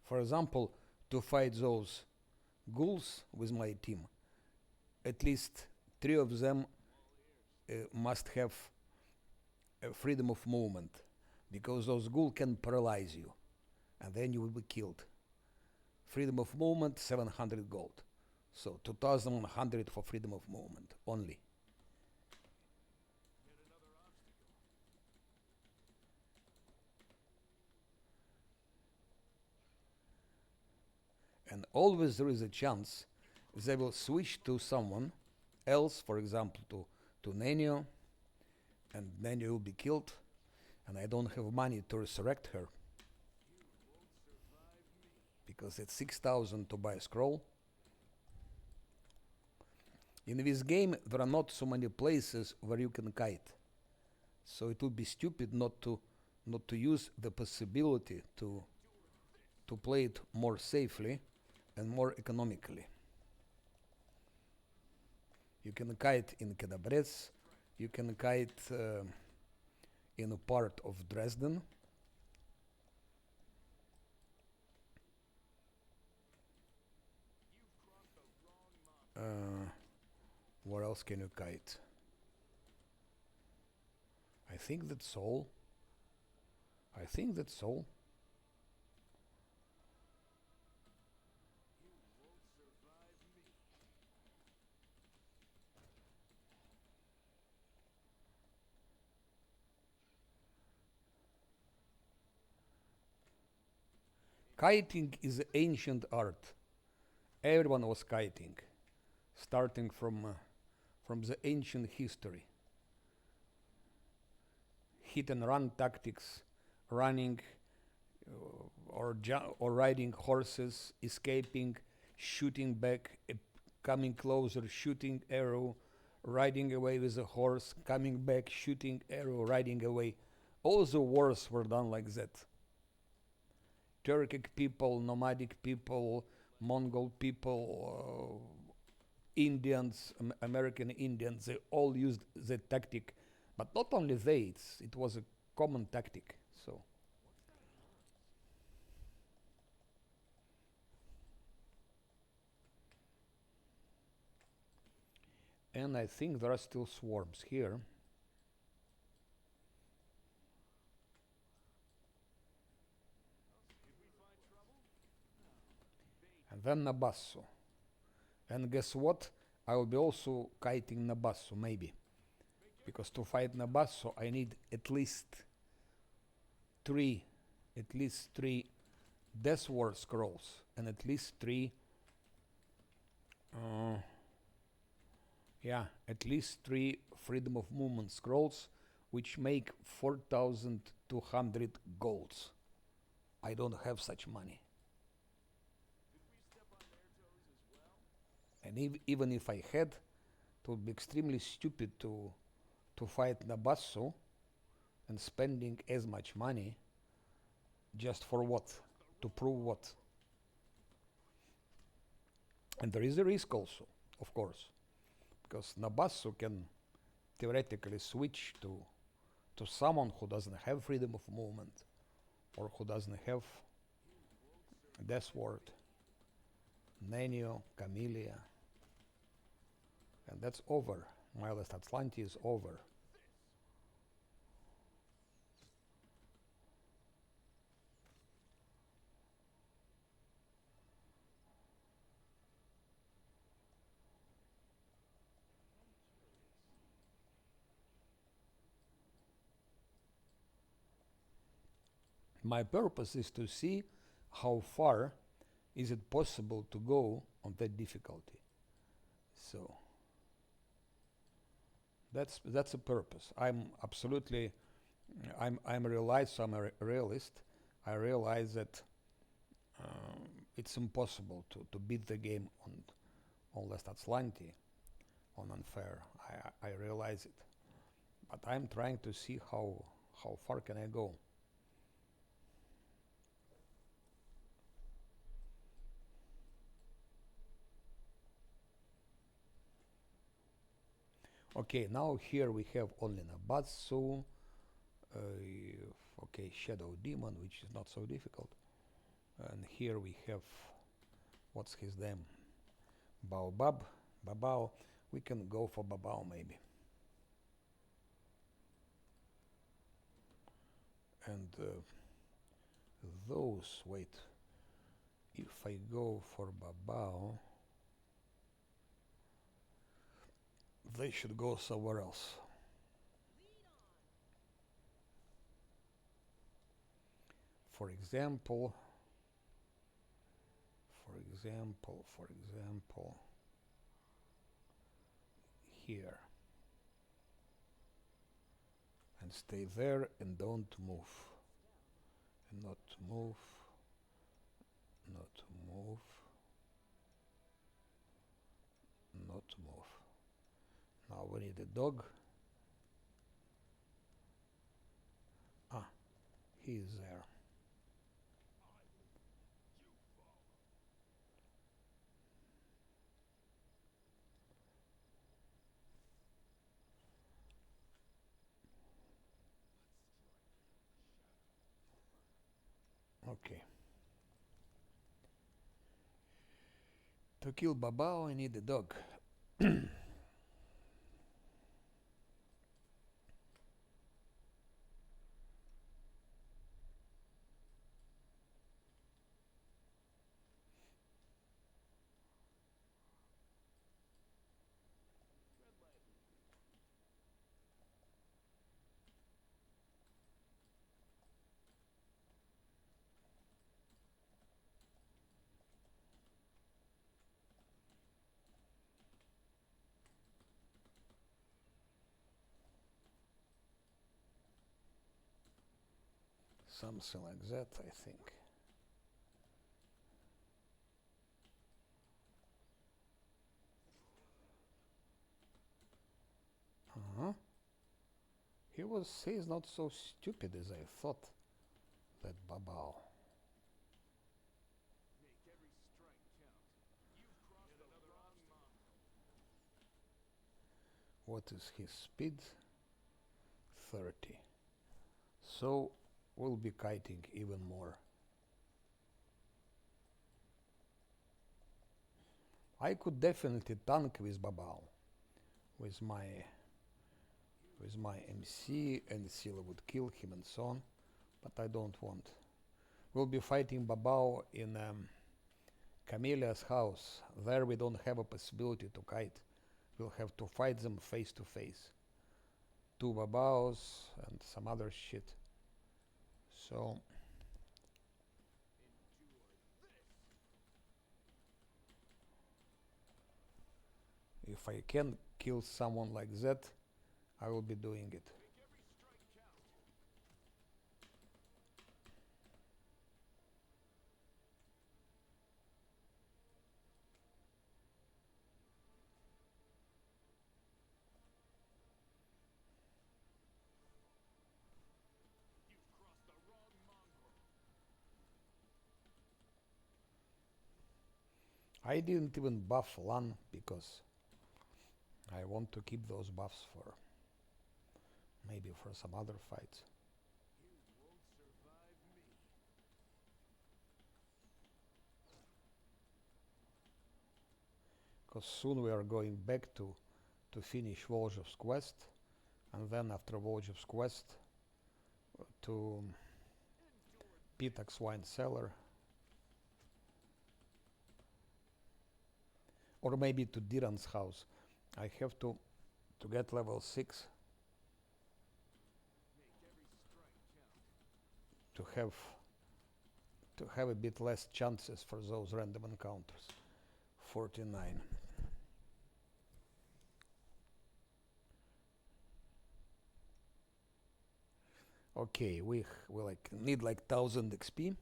For example, to fight those ghouls with my team, at least 3 of them must have freedom of movement, because those ghouls can paralyze you and then you will be killed. Freedom of movement, 700 gold. So 2100 for freedom of movement only. And always there is a chance they will switch to someone else, for example, to Nenio, and Nenio will be killed, and I don't have money to resurrect her, because it's 6,000 to buy a scroll. In this game, there are not so many places where you can kite, so it would be stupid not to use the possibility to play it more safely and more economically. You can kite in Kedabres, you can kite in a part of Dresden. Where else can you kite? I think that's all. I think that's all. Kiting is an ancient art. Everyone was kiting, starting from the ancient history. Hit and run tactics, running or riding horses, escaping, shooting back, coming closer, shooting arrow, riding away with a horse, coming back, shooting arrow, riding away. All the wars were done like that. Turkic people, nomadic people, Mongol people, Indians, American Indians, they all used the tactic, but not only they, it was a common tactic. So, and I think there are still swarms here. And then Nabasso. And guess what? I will be also kiting Nabasso, maybe. Because to fight Nabasso, I need three, at least three Death Ward scrolls, and at least uh, at least three Freedom of Movement scrolls, which make 4,200 golds. I don't have such money. And even if I had, it would be extremely stupid to fight Nabasso and spending as much money just for what? To prove what? And there is a risk also, of course, because Nabasso can theoretically switch to someone who doesn't have freedom of movement or who doesn't have Death Ward, Nenio, Camellia, and that's over. My last Azlanti is over. My purpose is to see how far is it possible to go on that difficulty. So that's a purpose. I'm absolutely I'm realized. So I'm a realist. I realize that it's impossible to beat the game on less Azlanti on unfair. I realize it, but I'm trying to see how far can I go. Okay, now here we have only Nabatsu. Okay, Shadow Demon, which is not so difficult. And here we have, what's his name? Baobab, Babao. We can go for Babao maybe. And those, wait, if I go for Babao, they should go somewhere else. For example, here. And stay there and don't move. And not move, not move, not move. Now we need a dog. Ah, he is there. Okay. To kill Babao, I need a dog. Something like that, I think. Uh-huh. He's not so stupid as I thought, that Babao. What is his speed? 30. So we'll be kiting even more. I could definitely tank with Babao, with my MC, and Scylla would kill him and so on, but I don't want. We'll be fighting Babao in Camellia's house. There we don't have a possibility to kite. We'll have to fight them face to face. 2 Babaos and some other shit. So if I can kill someone like that, I will be doing it. I didn't even buff Lan because I want to keep those buffs for maybe for some other fights. Because soon we are going back to finish Volzhov's quest, and then after Volzhov's quest to Pitak's wine cellar, or maybe to Diran's house. I have to get level 6 to have a bit less chances for those random encounters. 49. Okay, we like need like 1000 XP.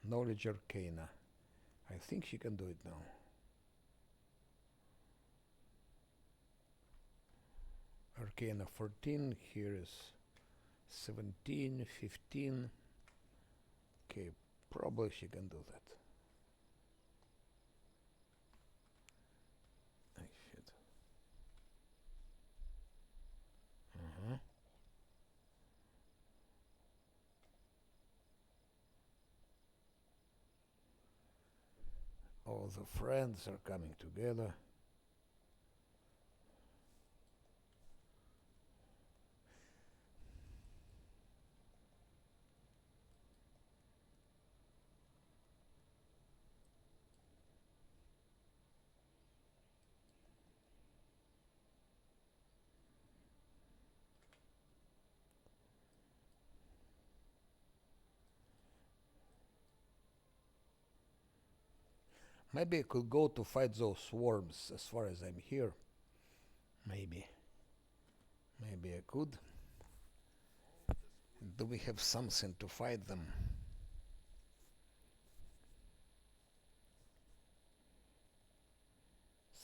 Knowledge Arcana. I think she can do it now. Arcana 14, here is 17, 15. Okay, probably she can do that. I should. All the friends are coming together. Maybe I could go to fight those swarms as far as I'm here. Maybe I could. Do we have something to fight them?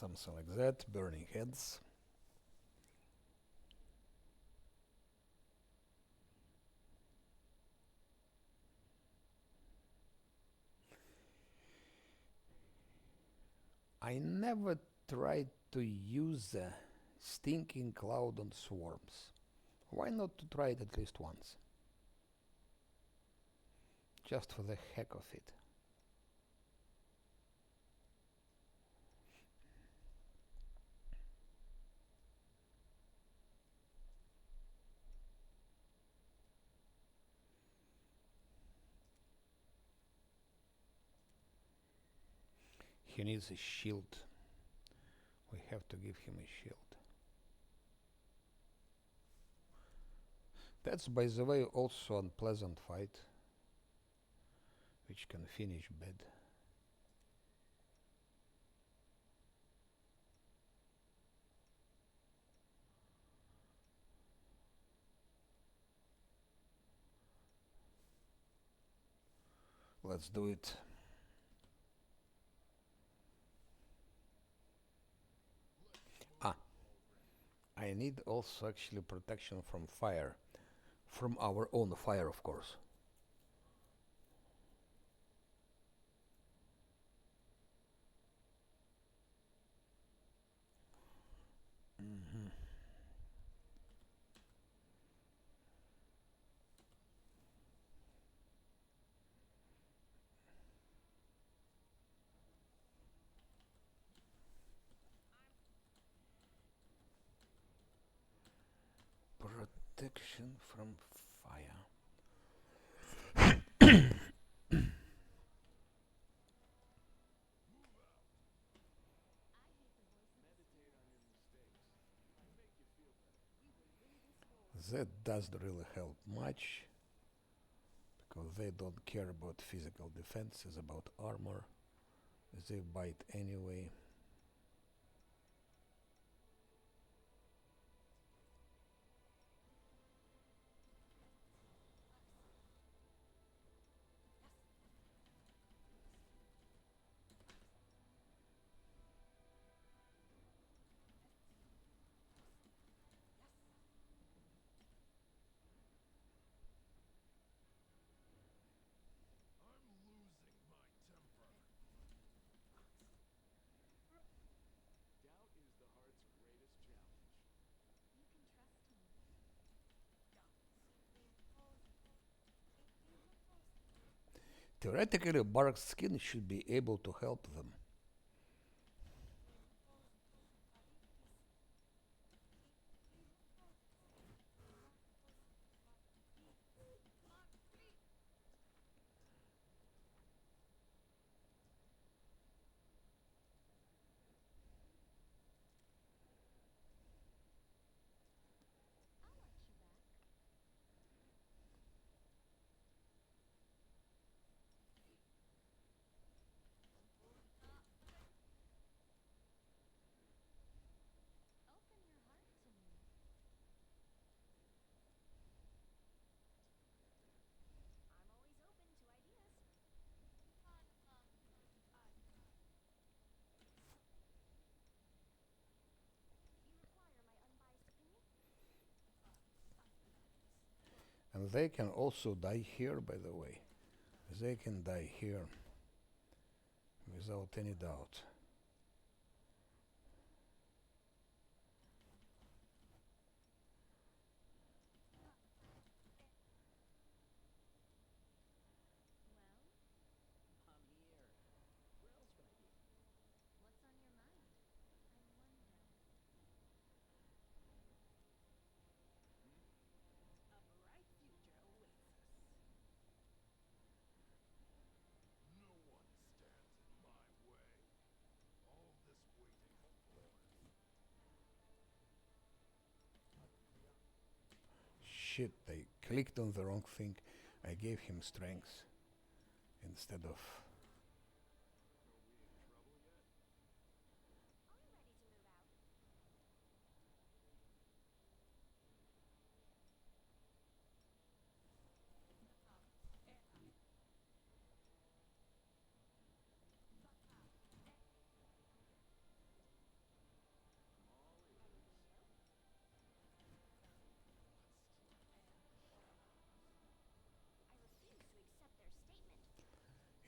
Something like that, burning heads. I never tried to use a stinking cloud on swarms. Why not to try it at least once? Just for the heck of it. He needs a shield. We have to give him a shield. That's, by the way, also unpleasant fight, which can finish bad. Let's do it. I need also actually protection from fire. From our own fire, of course. Mhm. Protection from fire. That doesn't really help much because they don't care about physical defenses, about armor. They bite anyway. Theoretically, bark skin should be able to help them. And they can also die here, by the way. They can die here without any doubt. Shit, I clicked on the wrong thing. I gave him strength instead of.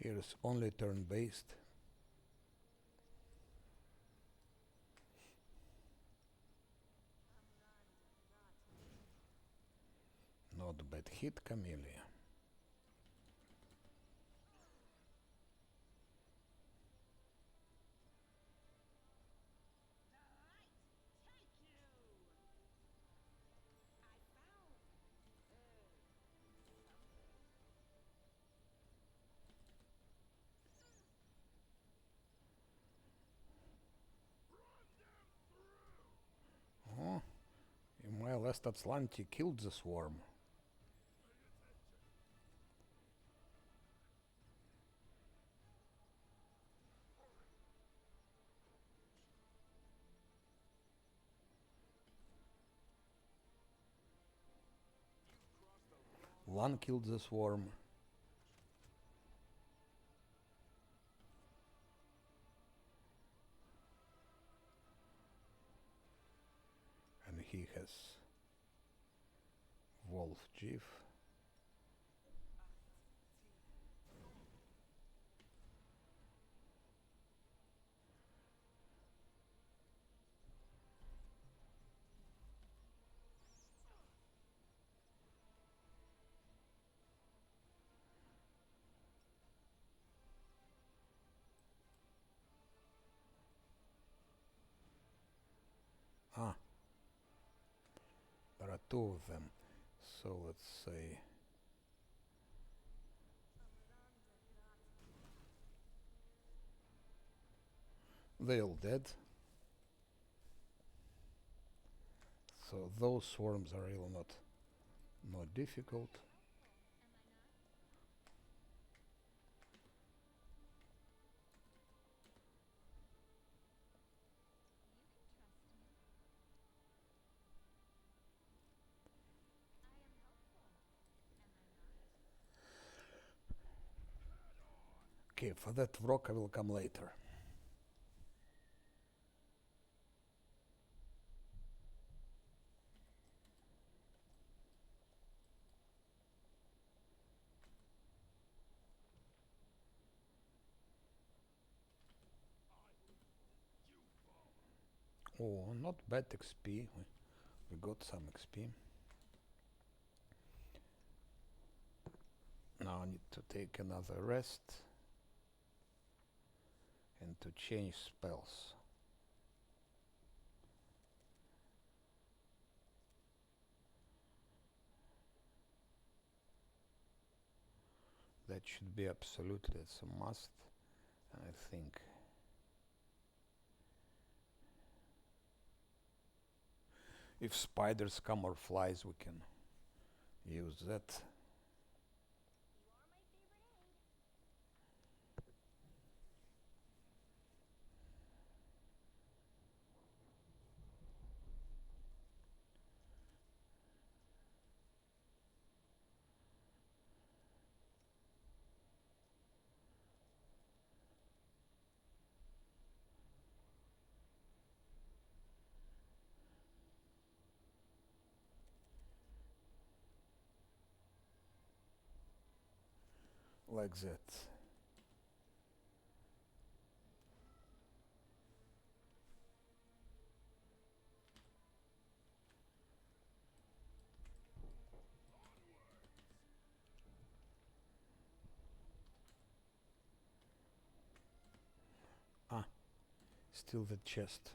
Here's only turn based. Not bad hit, Camellia. Oh, in my last Azlanti killed the swarm. One killed the swarm. And he has Wolf GIF. Ah, there are two of them. So let's say they all dead. So those swarms are really not difficult. Okay, for that rock I will come later. Oh, not bad XP. We got some XP. Now I need to take another rest and to change spells. That should be absolutely, it's a must, I think. If spiders come or flies, we can use that. Like that. Ah, still the chest.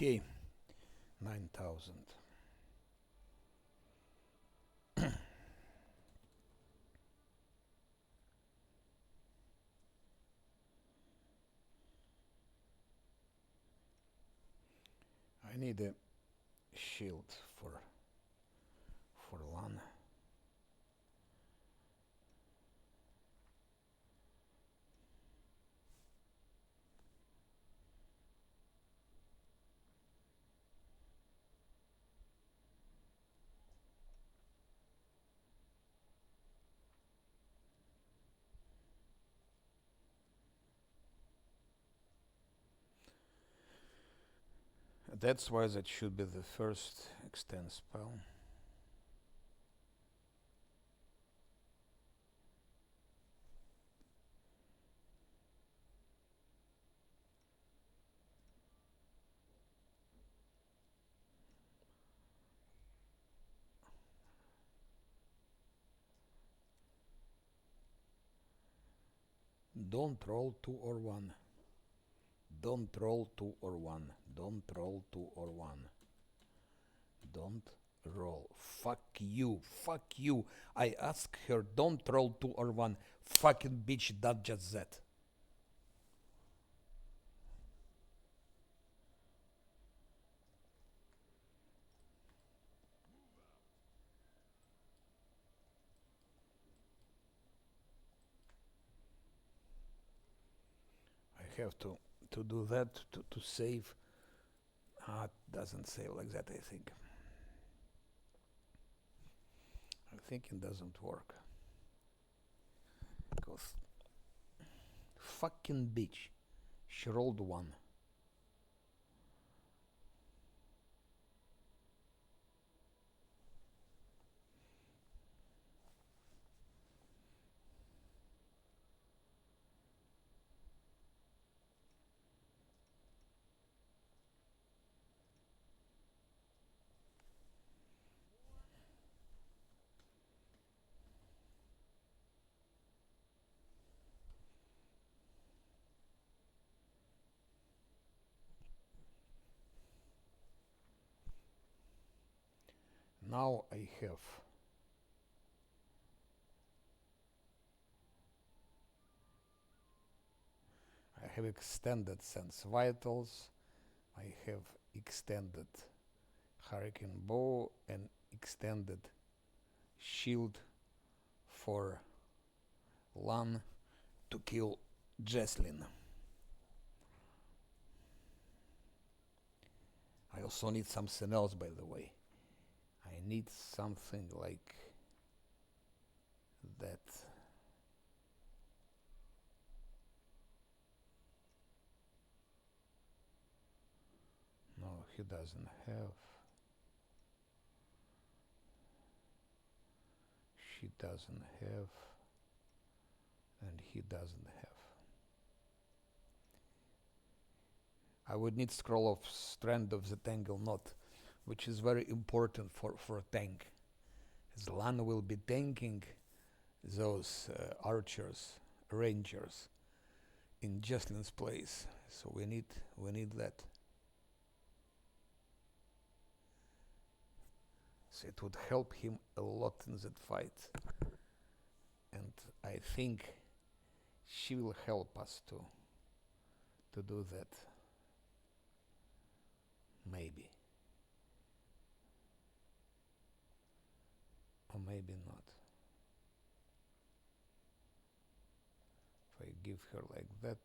Okay, 9,000. I need a shield for LAN. That's why that should be the first extend spell. Don't roll 2 or 1. Don't roll 2 or 1. Don't roll 2 or 1. Don't roll. Fuck you. Fuck you. I ask her, don't roll 2 or 1. Fucking bitch does just that. I have to do that to save. It doesn't save like that, I think. I think it doesn't work. Because fucking bitch. She rolled 1. Now I have extended Sense Vitals, I have extended Hurricane Bow and extended Shield for LAN to kill Jesslyn. I also need something else, by the way. I need something like that. No, he doesn't have. She doesn't have. And he doesn't have. I would need scroll of strand of the tangle knot, which is very important for a tank. As LAN will be tanking those archers, rangers in Jesslyn's place. So we need that. So it would help him a lot in that fight. And I think she will help us to do that. Maybe. Or maybe not. If I give her like that.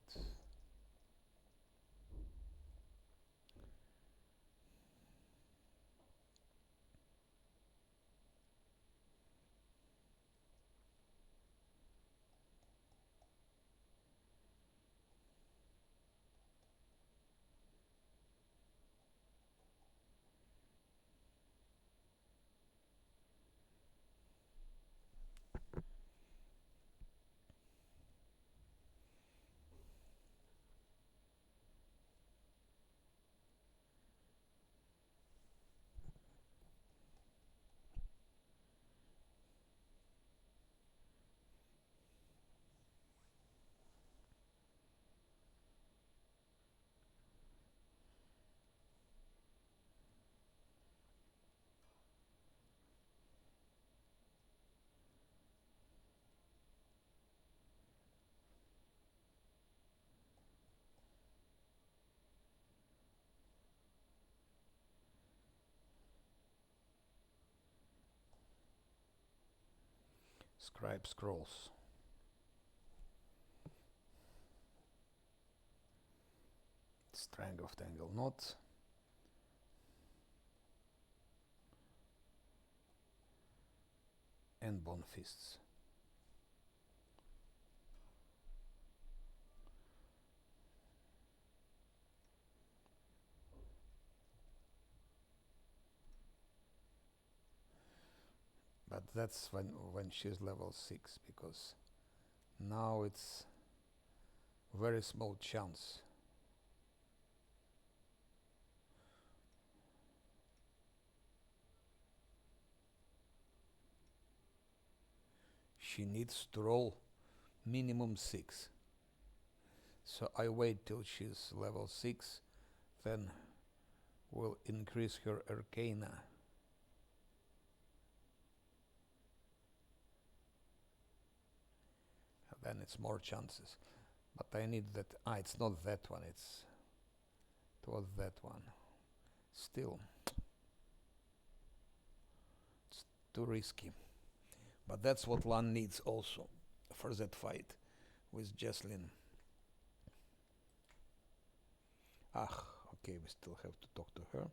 Scribe scrolls. Strength of tangle knots. And bone fists. But that's when she's level 6, because now it's very small chance. She needs to roll minimum 6. So I wait till she's level 6, then we'll increase her Arcana. Then it's more chances. But I need that. It's not that one. It was that one. Still, it's too risky. But that's what Lan needs also for that fight with Jesslyn. Okay, we still have to talk to her.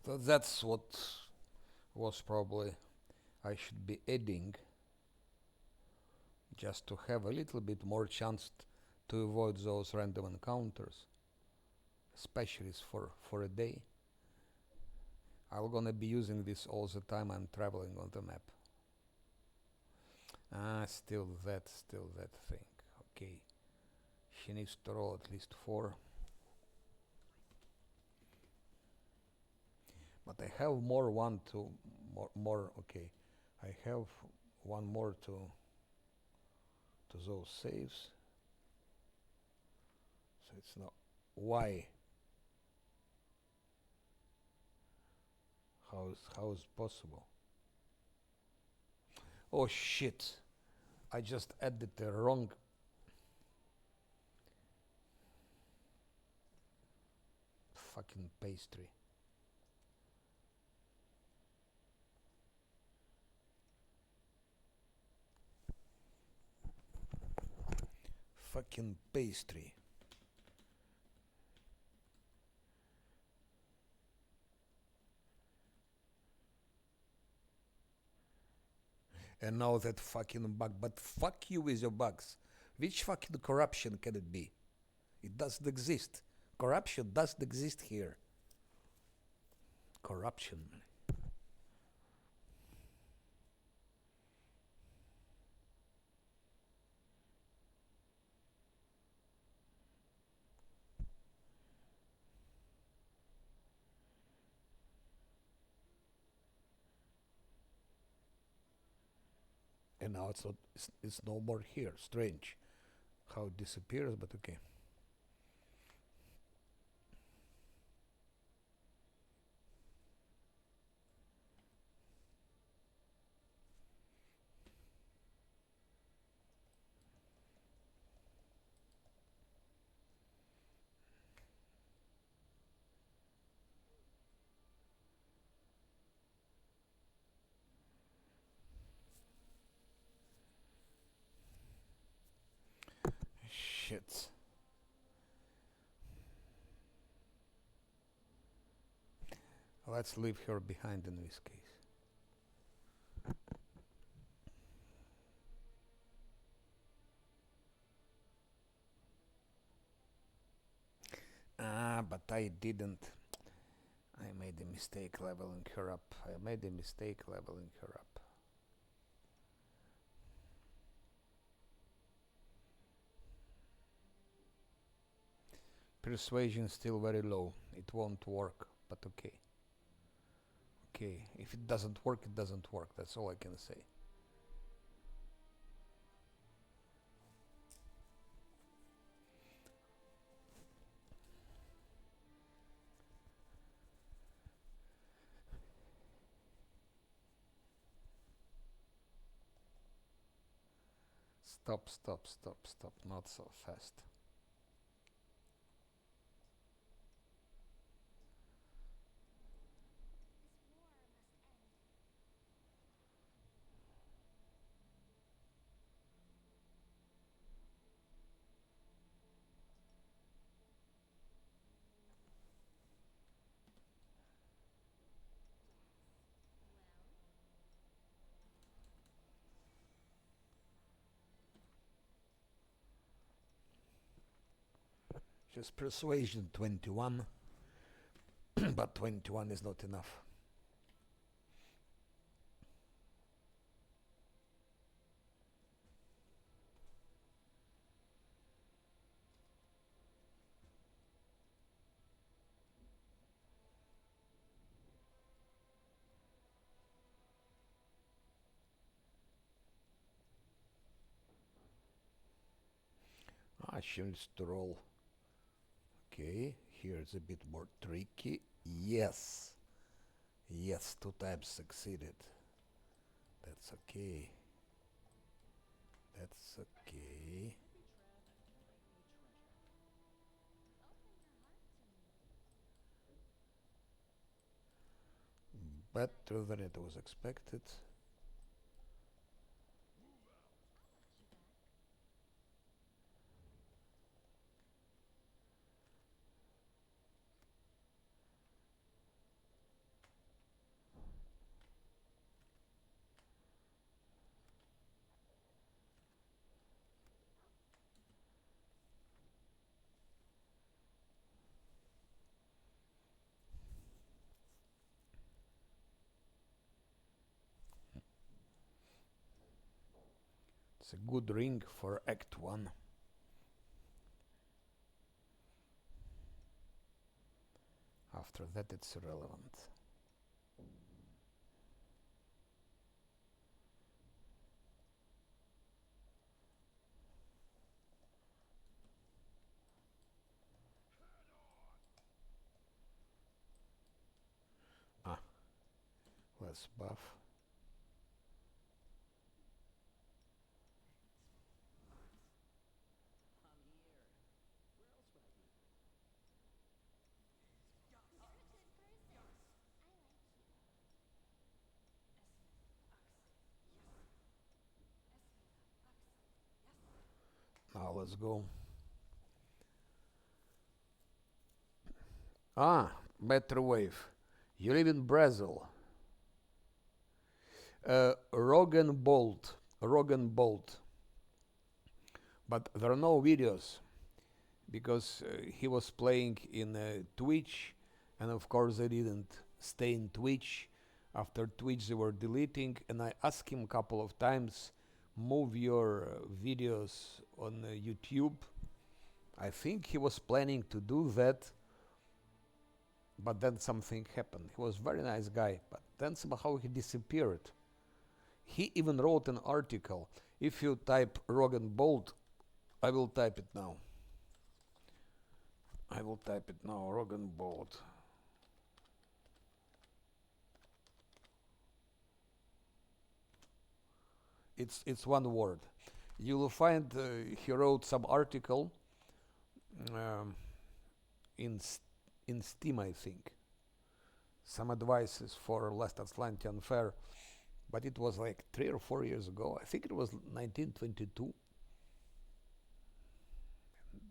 So that's what was probably I should be adding, just to have a little bit more chance to avoid those random encounters, especially for a day. I'm gonna be using this all the time I'm traveling on the map. Still that thing. Okay. She needs to roll at least 4. But I have more okay. I have one more to those saves. So it's not why. How is possible? Oh shit. I just added the wrong fucking pastry. Fucking pastry. And now that fucking bug. But fuck you with your bugs. Which fucking corruption can it be? It doesn't exist. Corruption doesn't exist here. Corruption. And now it's no more here. Strange how it disappears, but okay. Shit. Let's leave her behind in this case. But I didn't. I made a mistake leveling her up. I made a mistake leveling her up. Persuasion still very low. It won't work, but okay. Okay, if it doesn't work, it doesn't work. That's all I can say. Stop, stop, stop, stop. Not so fast. Just persuasion 21, but 21 is not enough. She needs to roll. Okay, here's a bit more tricky. Yes. Yes, 2 times succeeded. That's okay. That's okay. Better than it was expected. It's a good ring for Act 1. After that, it's irrelevant. Less buff. Now let's go. Better wave. You live in Brazil. Rogan Bolt. But there are no videos because he was playing in Twitch, and of course they didn't stay in Twitch. After Twitch they were deleting, and I asked him a couple of times, move your videos on YouTube. I think he was planning to do that, but then something happened. He was a very nice guy, but then somehow he disappeared. He even wrote an article. If you type Rogan Bolt, I will type it now. Rogan Bolt. It's one word. You will find he wrote some article in Steam, I think. Some advices for Last Azlanti Unfair, but it was like 3 or 4 years ago. I think it was 1922.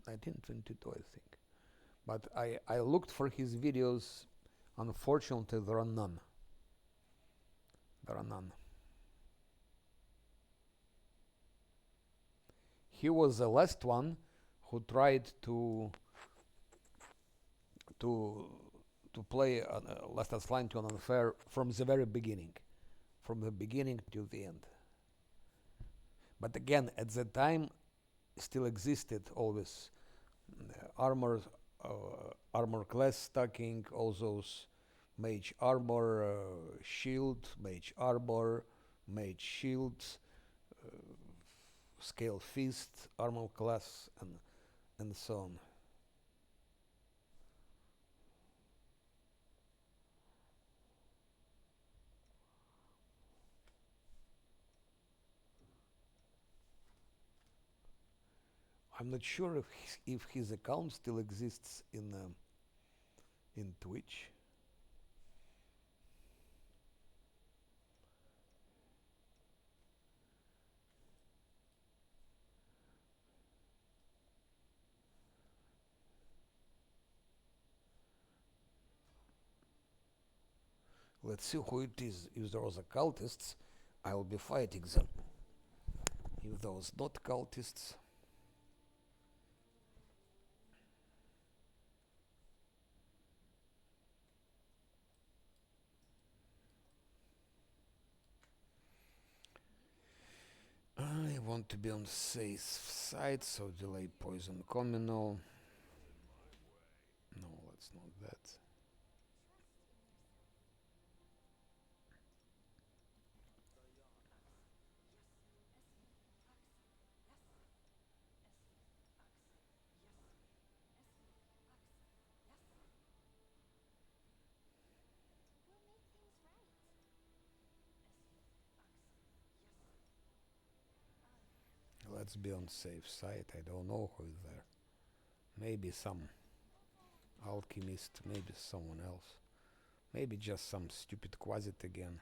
1922, I think. But I looked for his videos. Unfortunately, there are none. There are none. He was the last one who tried to to play Last Azlanti on Unfair from the very beginning, from the beginning to the end. But again, at the time, still existed always armor, armor class stacking, all those mage armor, shield, mage armor, mage shields, scale fist, armor class, and so on. I'm not sure if his account still exists in Twitch. Let's see who it is. If those are cultists, I'll be fighting them. If those not cultists, I want to be on safe side, so delay poison communal. No, let's not that. Let's be on safe side. I don't know who is there. Maybe some alchemist, maybe someone else. Maybe just some stupid quasit again.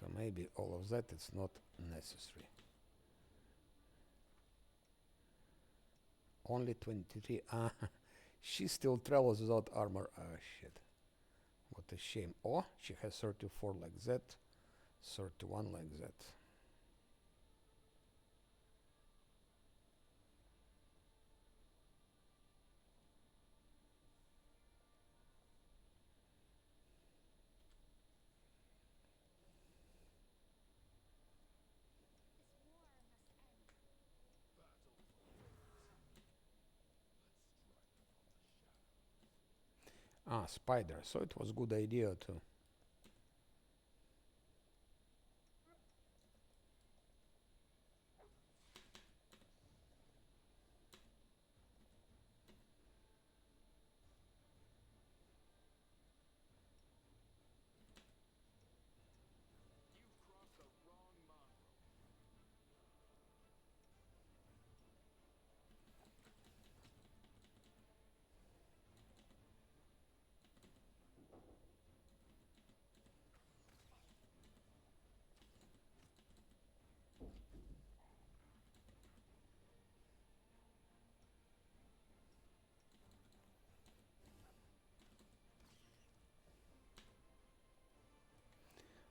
So maybe all of that is not necessary. Only 23. Ah, she still travels without armor. Ah, shit. What a shame. Oh, she has 34 like that, 31 like that. Ah, spider. So it was good idea to.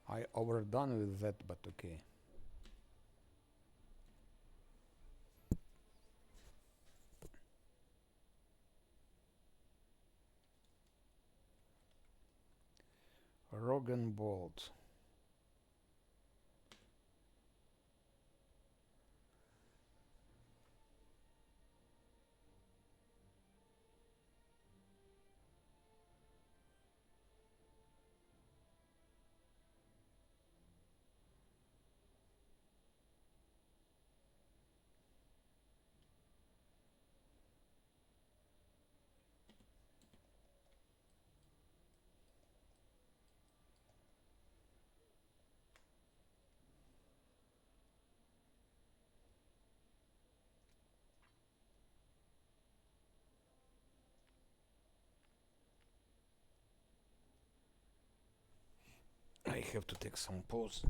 I overdone with that, but okay. Rogan Bolt. I have to take some pause.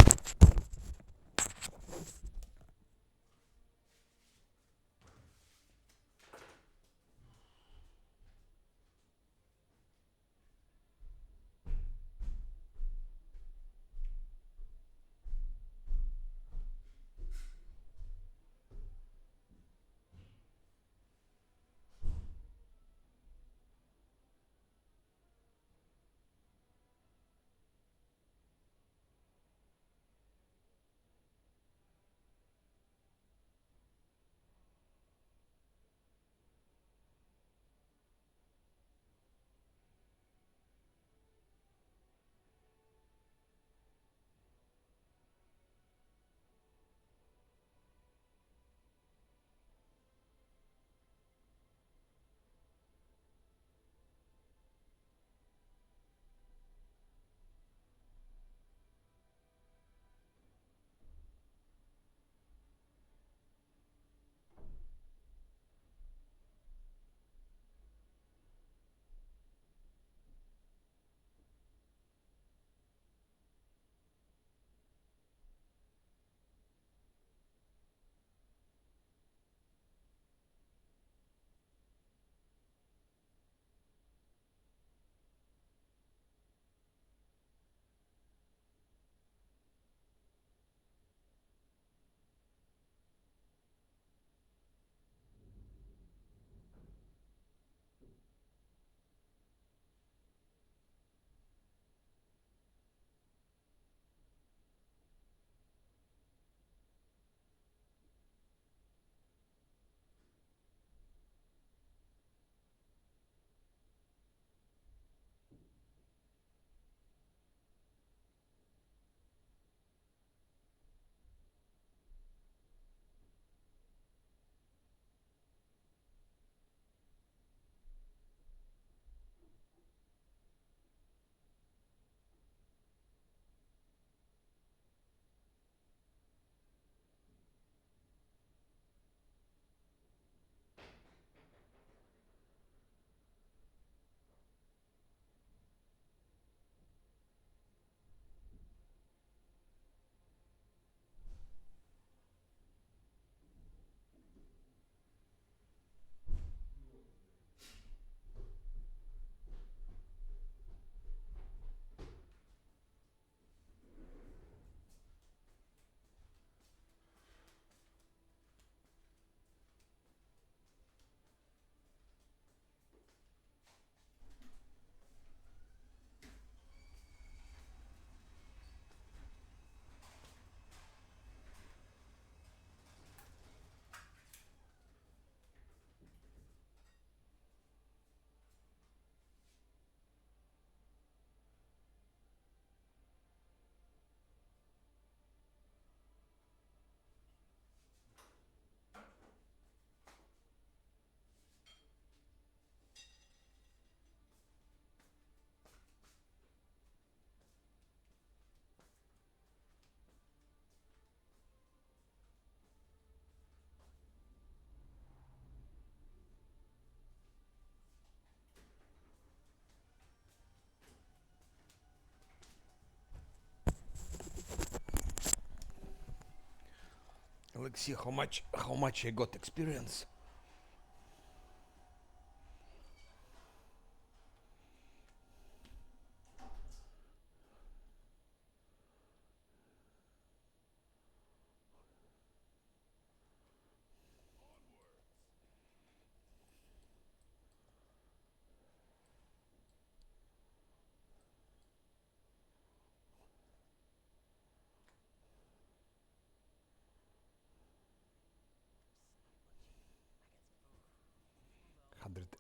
Let's see how much I got experience.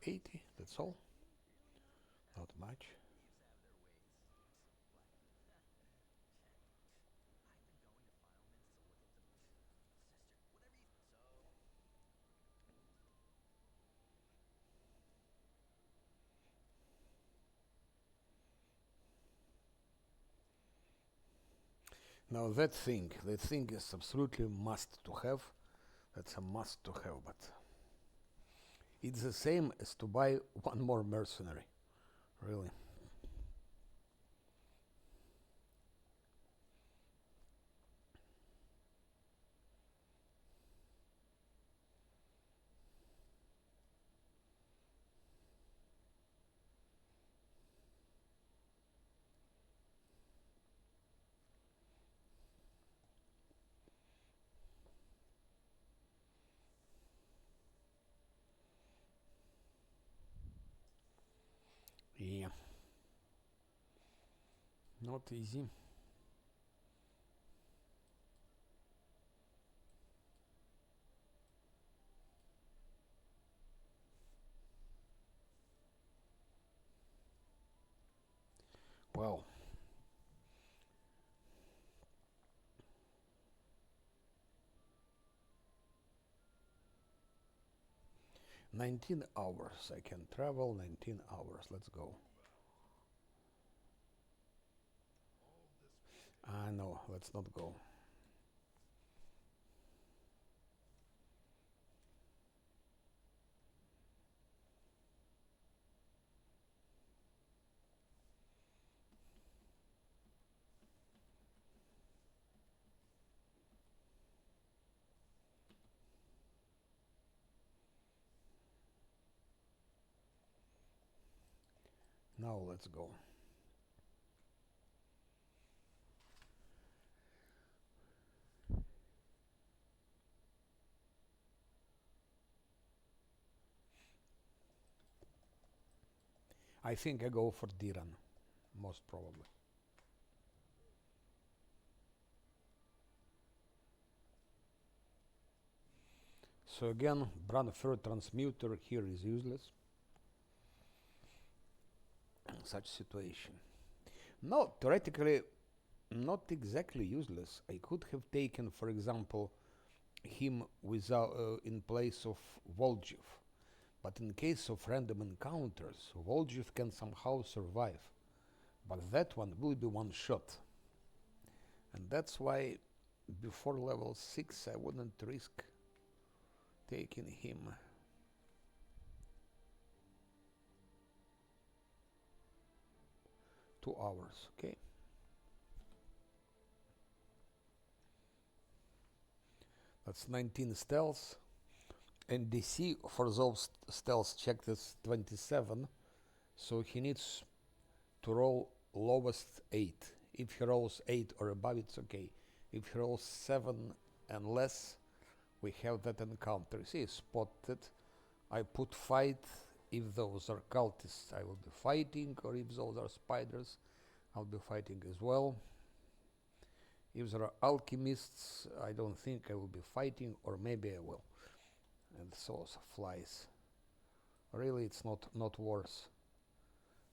$180, that's all. Not much. Now that thing is absolutely must to have. That's a must to have, but it's the same as to buy one more mercenary. Really. Not easy. Well, 19 hours. I can travel 19 hours. Let's go. No, let's not go. Now let's go. I think I go for Diran, most probably. So again, Branfer transmuter here is useless. Such situation. No, theoretically, not exactly useless. I could have taken, for example, him without in place of Voljiv. But in case of random encounters, Voljiv can somehow survive. But that one will be one shot. And that's why before level 6 I wouldn't risk taking him. Two hours, okay. That's 19 stealth. And DC for those stealth checked is 27. So he needs to roll lowest 8. If he rolls 8 or above, it's okay. If he rolls 7 and less, we have that encounter. See, spotted. I put fight. If those are cultists, I will be fighting, or if those are spiders, I'll be fighting as well. If there are alchemists, I don't think I will be fighting, or maybe I will. And so flies. Really, it's not worth.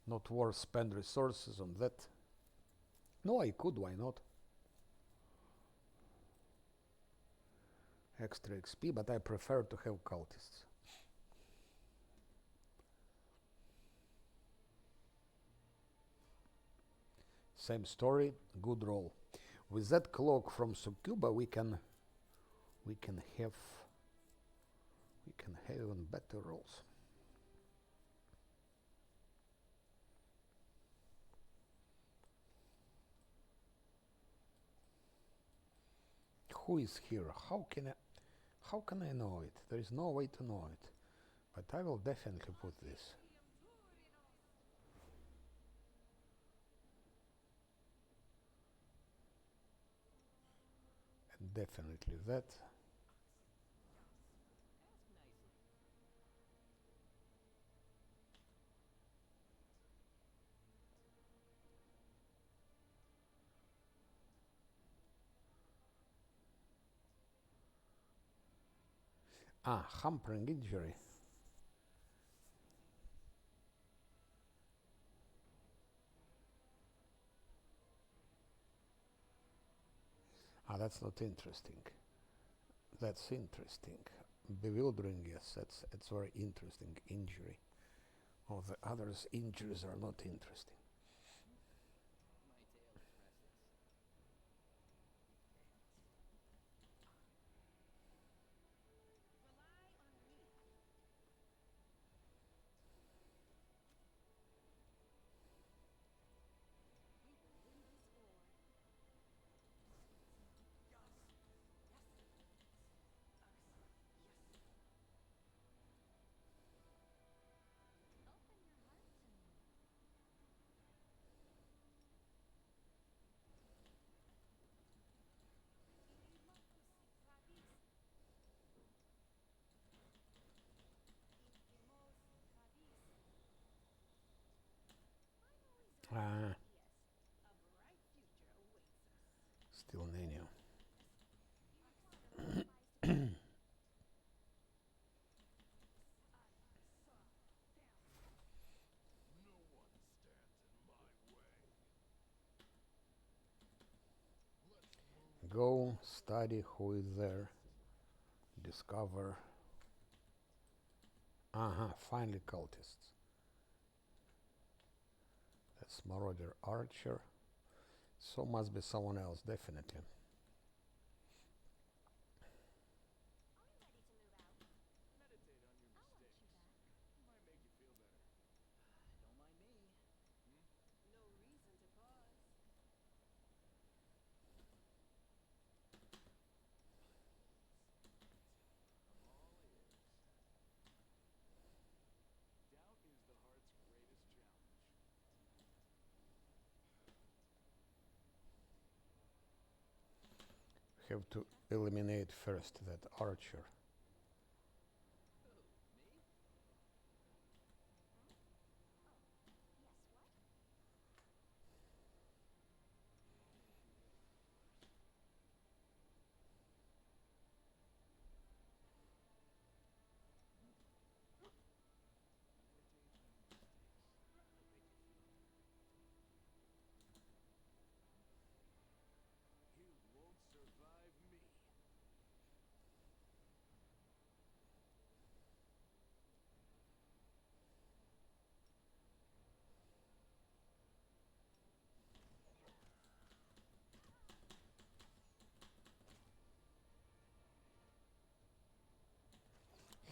Not worth spend resources on that. No, I could. Why not? Extra XP, but I prefer to have cultists. Same story, good roll. With that cloak from Succuba, we can have even better rolls. Who is here? How can I know it? There is no way to know it. But I will definitely put this. And definitely that. Hampering injury. That's not interesting. That's interesting. Bewildering, yes, that's very interesting injury. All the others' injuries are not interesting. go, study who is there, discover. Finally cultists. That's Marauder Archer. So must be someone else, definitely. Have to eliminate first that archer.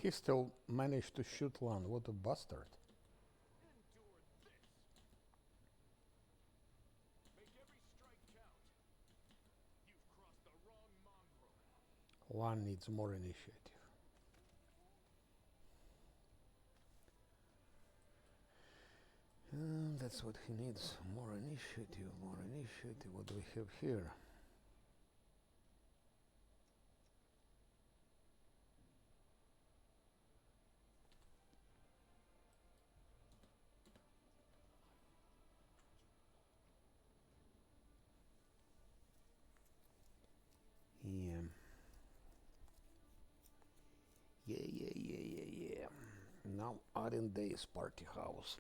He still managed to shoot one. What a bastard. One needs more initiative. That's what he needs. More initiative, more initiative. What do we have here? Yeah. Yeah. Now Arin Days Party House.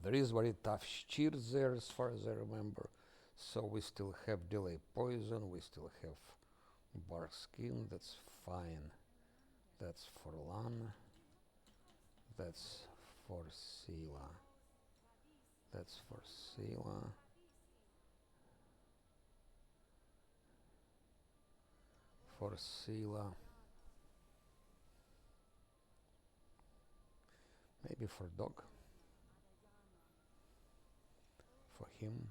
There is very tough cheers there as far as I remember. So we still have delay poison, we still have bark skin, that's fine. That's for Lan. That's for Sila. That's for Sila. For Sila. Maybe for Dog. For him.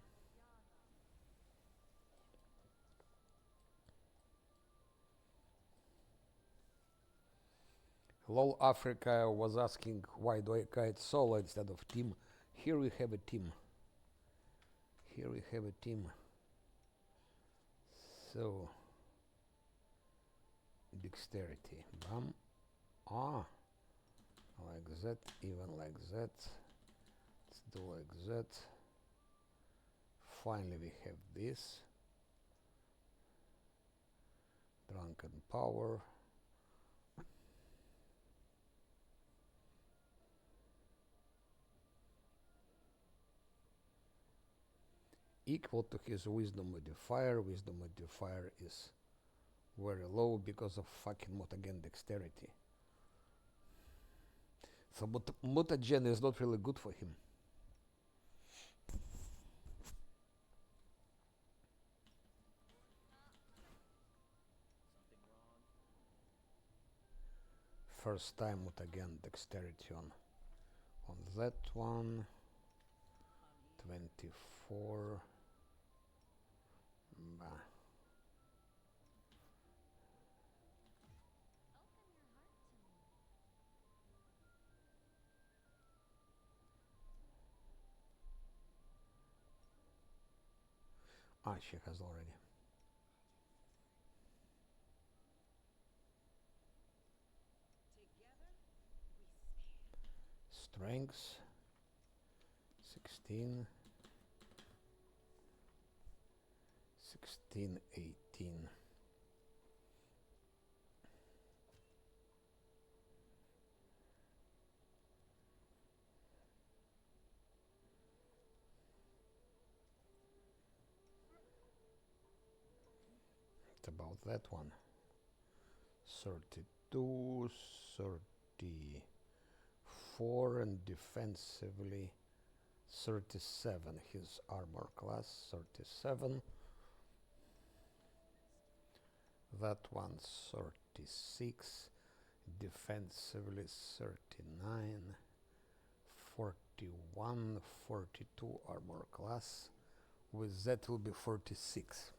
Lol Africa was asking why do I kite solo instead of team. Here we have a team. Here we have a team. So dexterity. Bam. Like that, even like that. Let's do like that. Finally we have this. Drunken power. Equal to his wisdom modifier. Wisdom modifier is very low because of fucking mutagen dexterity. So mutagen is not really good for him. First time mutagen dexterity on that one. 24. Bah. She has already. Strength. 16, 16, 18. It's about that one. 32, 34, and defensively 37. His armor class 37. That one 36. Defensively 39. 41, 42 armor class. With that will be 46.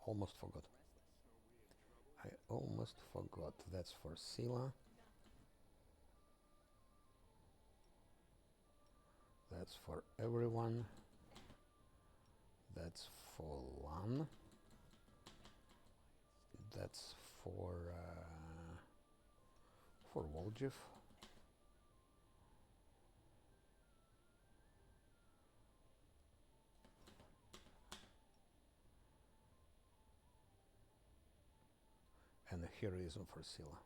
Almost forgot. I almost forgot. That's for Sila. That's for everyone. That's for Lan. That's for Voljev. And a heroism for Sila.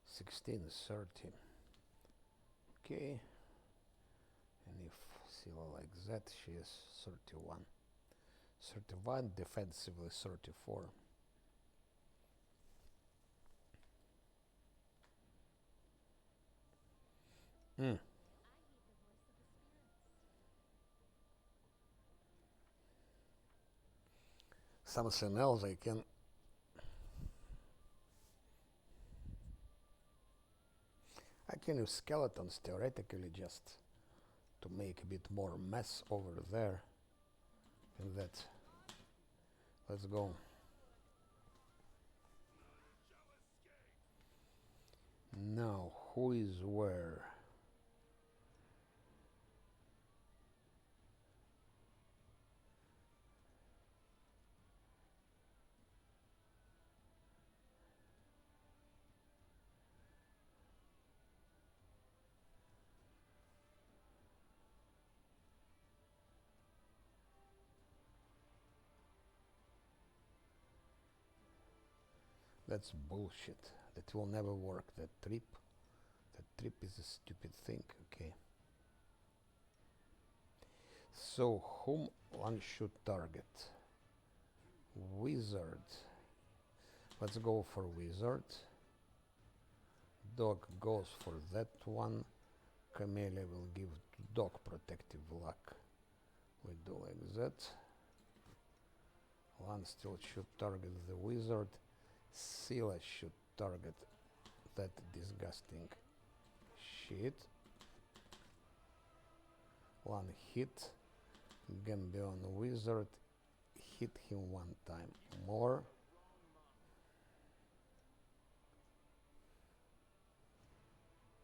$16, $30. Okay. And if Sila like that, she is 31. 31, defensively 34. Something else I can use skeletons theoretically just to make a bit more mess over there. And that. Let's go. Now, who is where? That's bullshit. That will never work. That trip is a stupid thing. Okay. So, whom one should target? Wizard. Let's go for wizard. Dog goes for that one. Camellia will give dog protective luck. We do like that. One still should target the wizard. Sila should target that disgusting shit. One hit. Gambion wizard. Hit him one time more.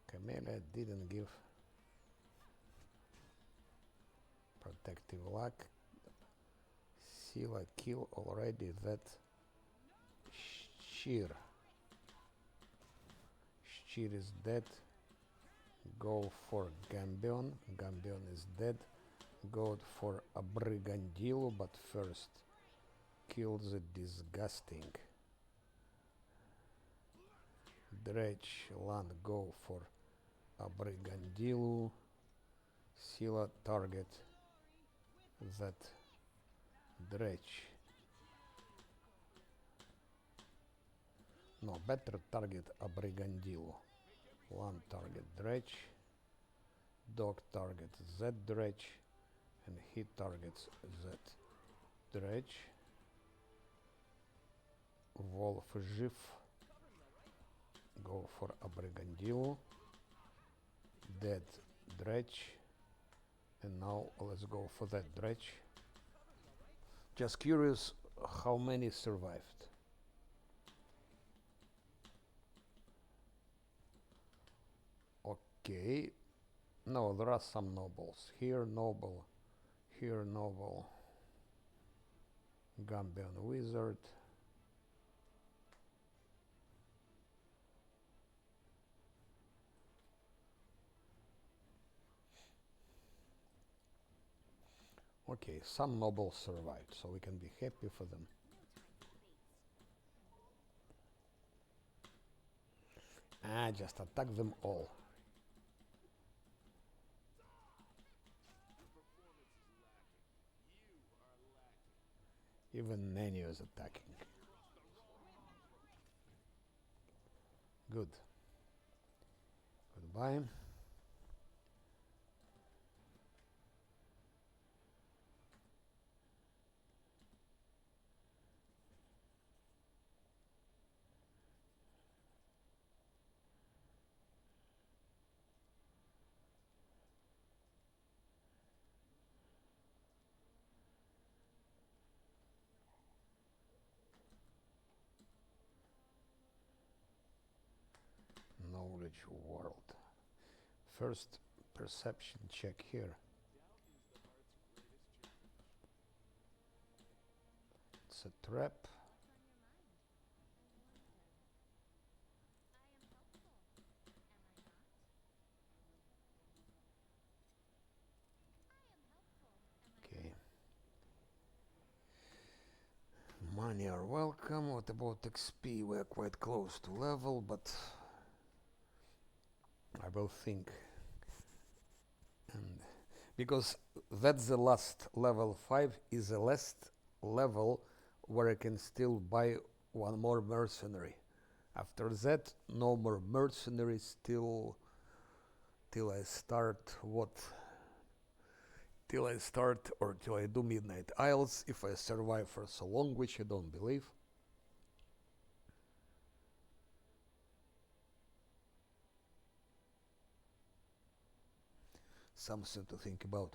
Camellia didn't give protective luck. Sila kill already that Sheer. Sheer is dead. Go for Gambion. Gambion is dead. Go for a Brigandillo, but first kill the disgusting Dredge. Land go for a Brigandillo. Sila target that Dredge. No, better target a Brigandillo. One target Dredge. Dog targets that Dredge. And he targets that Dredge. Wolf Jif. Go for a Brigandillo. Dead Dredge. And now let's go for that Dredge. Just curious how many survived. Okay. No, there are some nobles. Here noble. Here noble. Gambian wizard. Okay, some nobles survived, so we can be happy for them. Just attack them all. Even Nanny is attacking. Good. Goodbye. Knowledge world. First perception check here. It's a trap. Okay. Money are welcome. What about XP? We're quite close to level, but I will think. And because that's the last level 5 is the last level where I can still buy one more mercenary. After that, no more mercenaries till I start what? Till I start or till I do Midnight Isles, if I survive for so long, which I don't believe. Something to think about.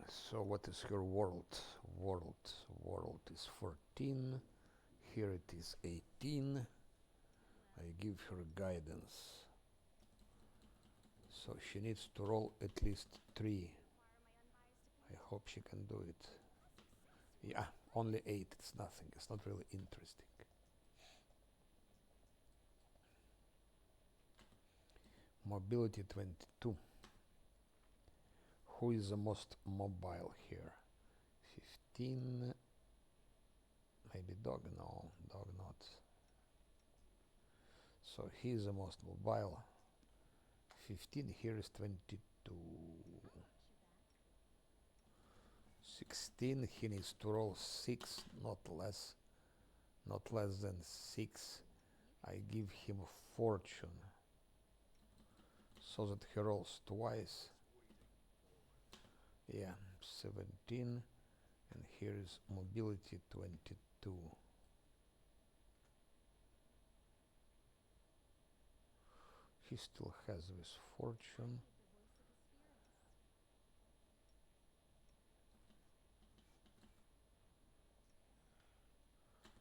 So what is her world? World is 14. Here it is 18. I give her guidance. So she needs to roll at least 3. I hope she can do it. Yeah, only 8. It's nothing. It's not really interesting. Mobility 22. Who is the most mobile here? 15. Maybe dog? No, dog not. So he is the most mobile. 15. Here is 22. 16. He needs to roll 6, not less. Not less than 6. I give him fortune, so that he rolls twice. Yeah, 17. And here is mobility 22. He still has this fortune.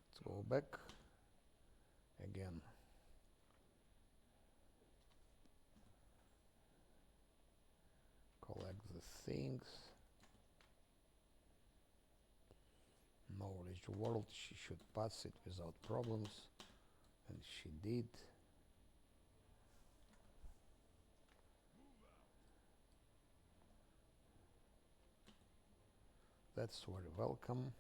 Let's go back again. Collect the things. Knowledge world, she should pass it without problems, and she did. That's very welcome.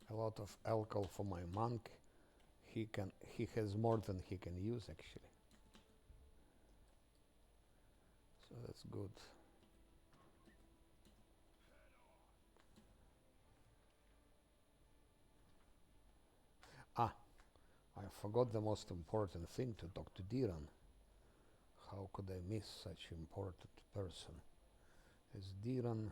A lot of alcohol for my monk. He has more than he can use actually. So that's good. I forgot the most important thing, to talk to Diran. How could I miss such important person as Diran?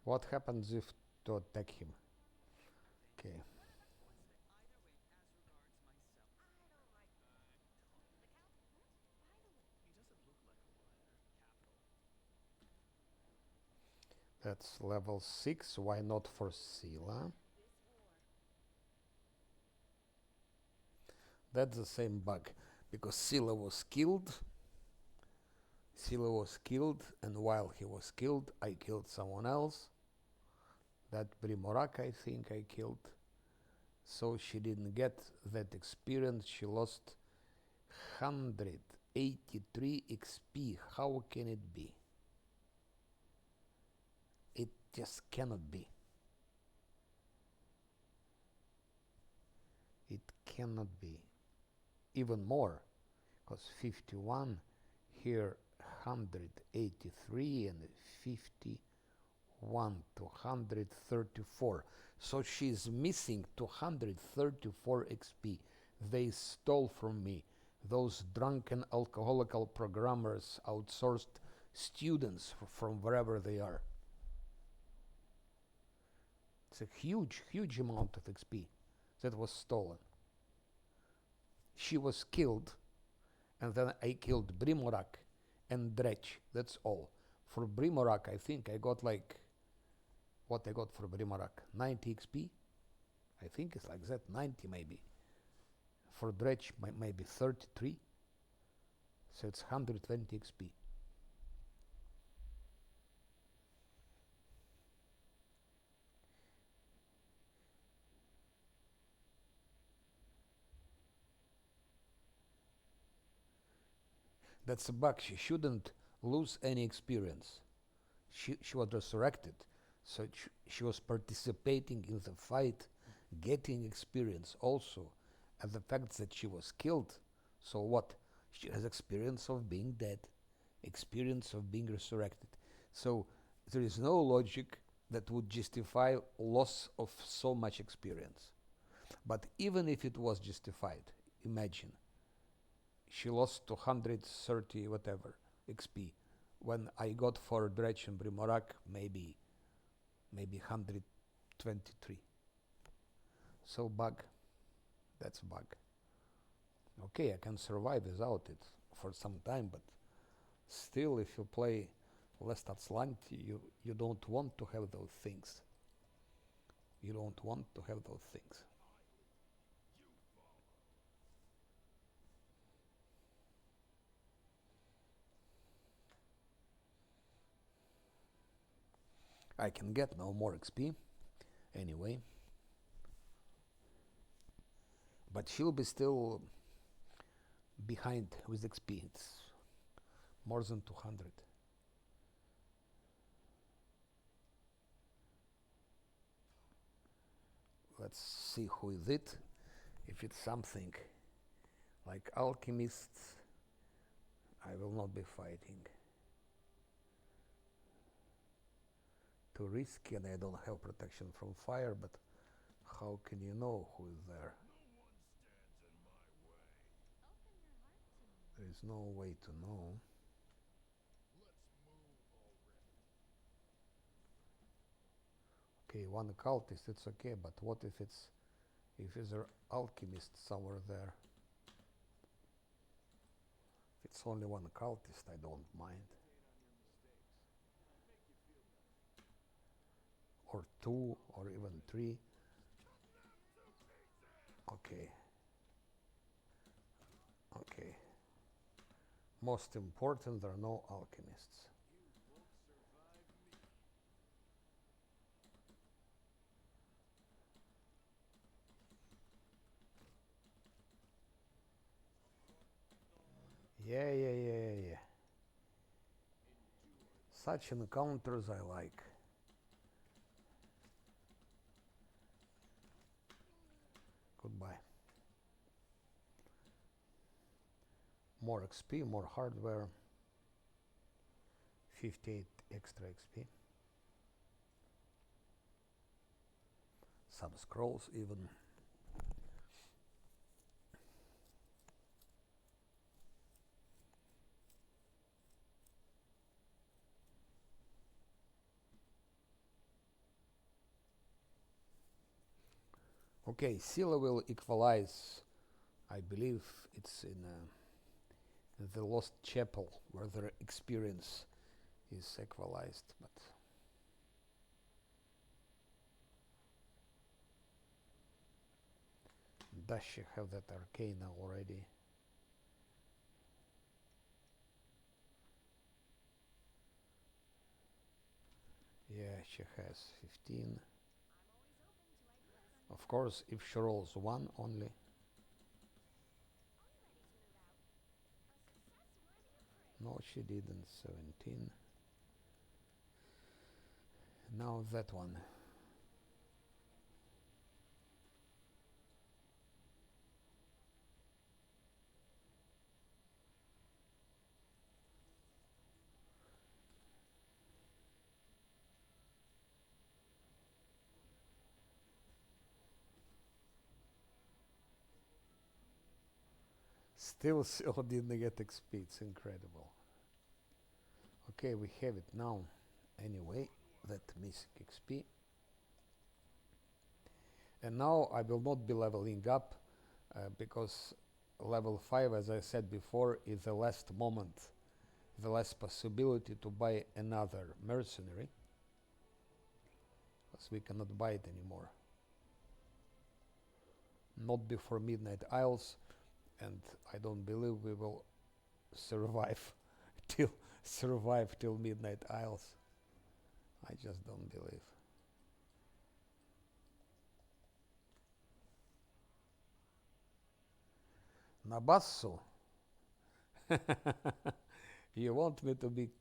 What happens if to attack him? Okay. That's level 6. Why not for Scylla? That's the same bug. Because Scylla was killed. Scylla was killed, and while he was killed, I killed someone else. That Primorak, I think I killed. So she didn't get that experience. She lost 183 XP. How can it be? It just cannot be. It cannot be. Even more, because 51, here 183 and 51, 234. So she's missing 234 XP. They stole from me. Those drunken alcoholical programmers outsourced students from wherever they are. It's a huge, huge amount of XP that was stolen. She was killed, and then I killed Brimorak and Dretch. That's all. For Brimorak, I think I got like, what I got for Brimorak? 90 XP? I think it's like that, 90 maybe. For Dretch, maybe 33. So it's 120 XP. That's a bug. She shouldn't lose any experience. She was resurrected, so she was participating in the fight, getting experience also. And the fact that she was killed, so what? She has experience of being dead, experience of being resurrected. So there is no logic that would justify loss of so much experience. But even if it was justified, imagine she lost 230 whatever XP, when I got for Dretch and Brimorak maybe 123. So bug. That's bug. Okay, I can survive without it for some time, but still, if you play less Azlanti, you don't want to have those things. You don't want to have those things. I can get no more XP anyway, but she'll be still behind with XP. It's more than 200. Let's see who is it. If it's something like alchemists, I will not be fighting. Too risky, and I don't have protection from fire, but how can you know who is there? There is no way to know. Okay, one cultist, it's okay, but what if there are alchemists somewhere there? If it's only one cultist, I don't mind. Or two, or even three. Okay. Okay. Most important, there are no alchemists. Yeah. Such encounters I like. Goodbye. More XP, more hardware. 58 extra XP. Some scrolls even. Okay, Scylla will equalize. I believe it's in the Lost Chapel where their experience is equalized, but does she have that arcana already? Yeah, she has 15. Of course, if she rolls 1 only. No, she didn't. 17. Now that one. Still Scylla didn't get XP. It's incredible. Okay, we have it now. Anyway, that missing XP. And now I will not be leveling up because level 5, as I said before, is the last moment, the last possibility to buy another mercenary, because we cannot buy it anymore. Not before Midnight Isles, and I don't believe we will survive till Midnight Isles. I just don't believe. Nabasso. You want me to be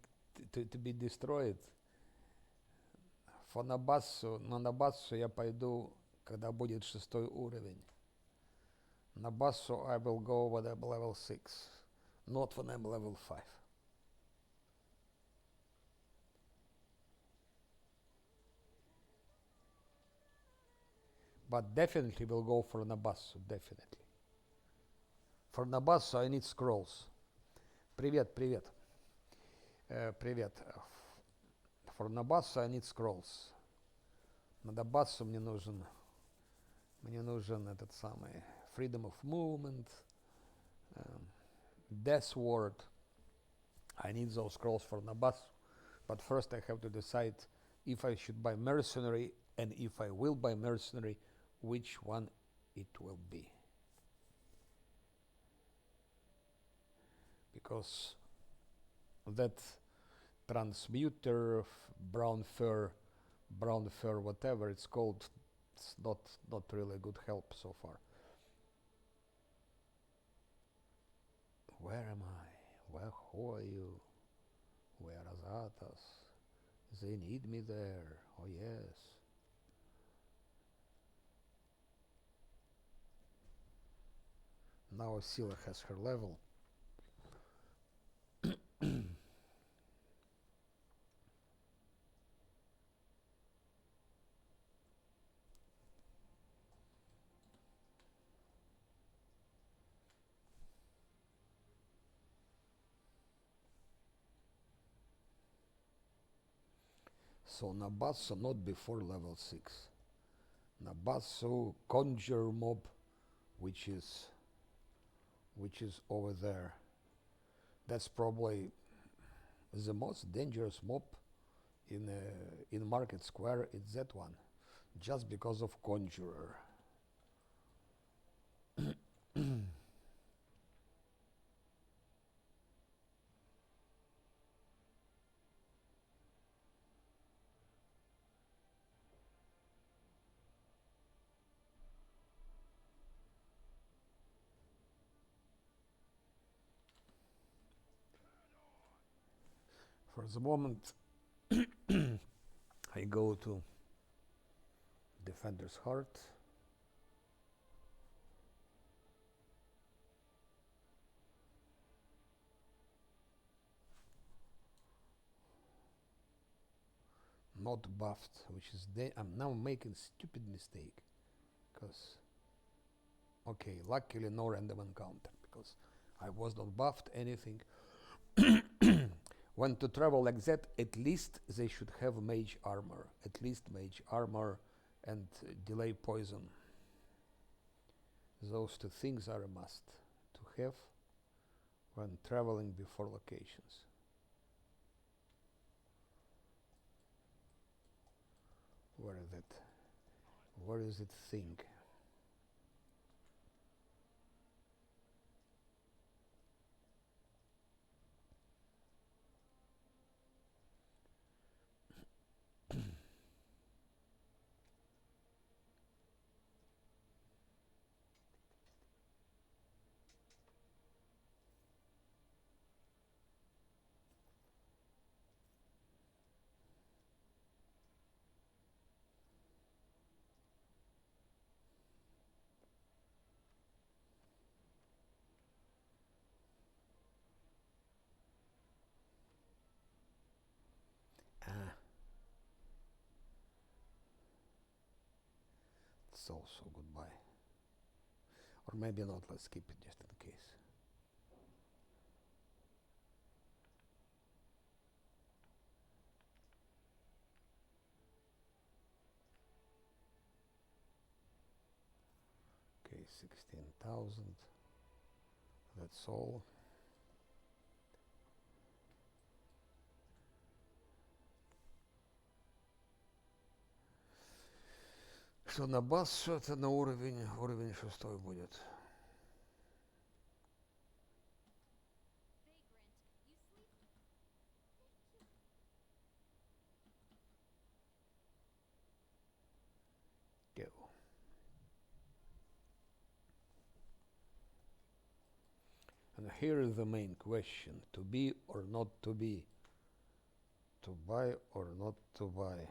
destroyed? На Набассу я пойду, когда будет 6 уровень. Nabassu I will go when I'm level 6, not when I'm level 5. But definitely will go for Nabassu, definitely. For Nabassu I need scrolls. Привет. Привет. For Nabassu I need scrolls. На Nabassu мне нужен этот самый freedom of movement, death ward. I need those scrolls for Nabassu, but first I have to decide if I should buy mercenary, and if I will buy mercenary, which one it will be. Because that transmuter, brown fur, whatever it's called, it's not really good help so far. Where am I? Who are you? Where are Zatas? They need me there. Oh yes. Now Scylla has her level. So Nabassu not before level 6. Nabassu conjure mob, which is over there. That's probably the most dangerous mob in Market Square. It's that one, just because of conjurer. For the moment, I go to Defender's Heart. Not buffed, which is I'm now making stupid mistake, because okay, luckily no random encounter, because I was not buffed anything. When to travel like that, at least they should have mage armor, and delay poison. Those two things are a must to have when traveling before locations. Where is it? Where is it thing? Ah, it's also goodbye. Or maybe not, let's skip it just in case. Okay, 16,000. That's all. Что на бас, что это на уровень 6 будет. Go. And here is the main question, to be or not to be, to buy or not to buy.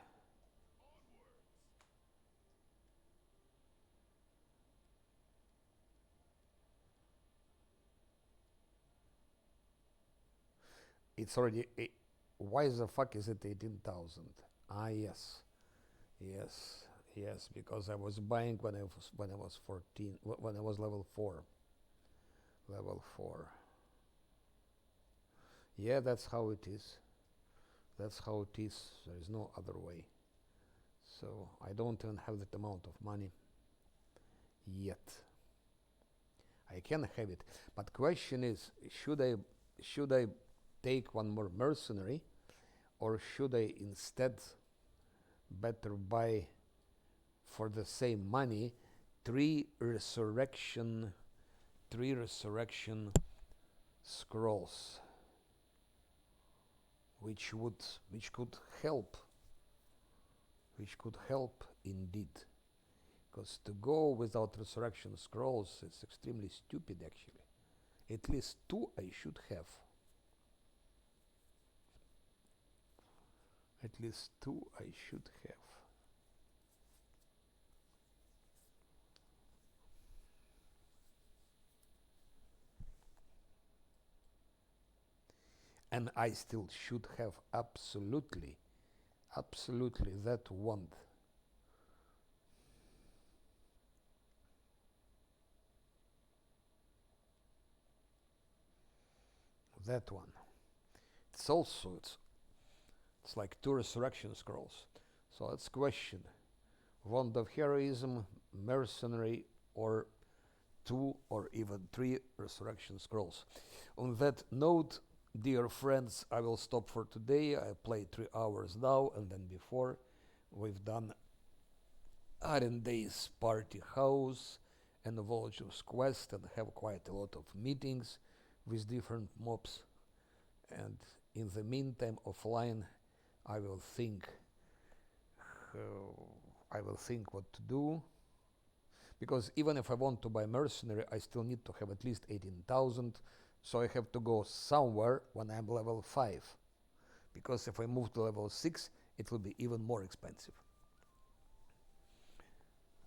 It's already, why the fuck is it 18,000? Ah, yes, yes, yes, because I was buying when I was 14, when I was level 4. Level 4. Yeah, that's how it is. That's how it is. There is no other way. So I don't even have that amount of money yet. I can have it, but question is, should I take one more mercenary, or should I instead better buy for the same money three resurrection scrolls, which could help indeed. Because to go without resurrection scrolls is extremely stupid actually. At least 2 I should have. At least 2 I should have. And I still should have absolutely that wand. That one. It's like 2 resurrection scrolls. So let's question. Wand of heroism, mercenary, or 2 or even 3 resurrection scrolls. On that note, dear friends, I will stop for today. I played 3 hours now, and then before we've done Arenday's party house and the Voyager's quest, and have quite a lot of meetings with different mobs. And in the meantime, offline, I will think what to do. Because even if I want to buy mercenary, I still need to have at least 18,000. So I have to go somewhere when I'm level 5. Because if I move to level 6, it will be even more expensive.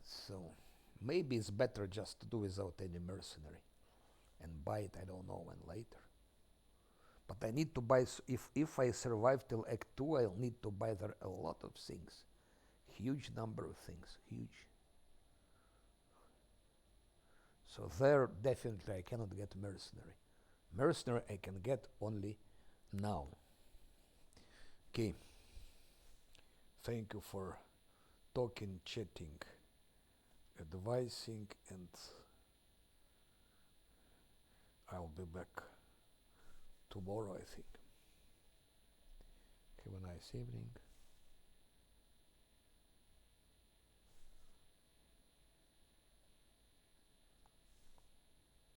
So maybe it's better just to do without any mercenary and buy it, I don't know when, later. But I need to buy, if I survive till Act 2, I'll need to buy there a lot of things. Huge number of things, huge. So there, definitely I cannot get mercenary. Mercenary I can get only now. Okay. Thank you for talking, chatting, advising, and be back tomorrow, I think. Have a nice evening.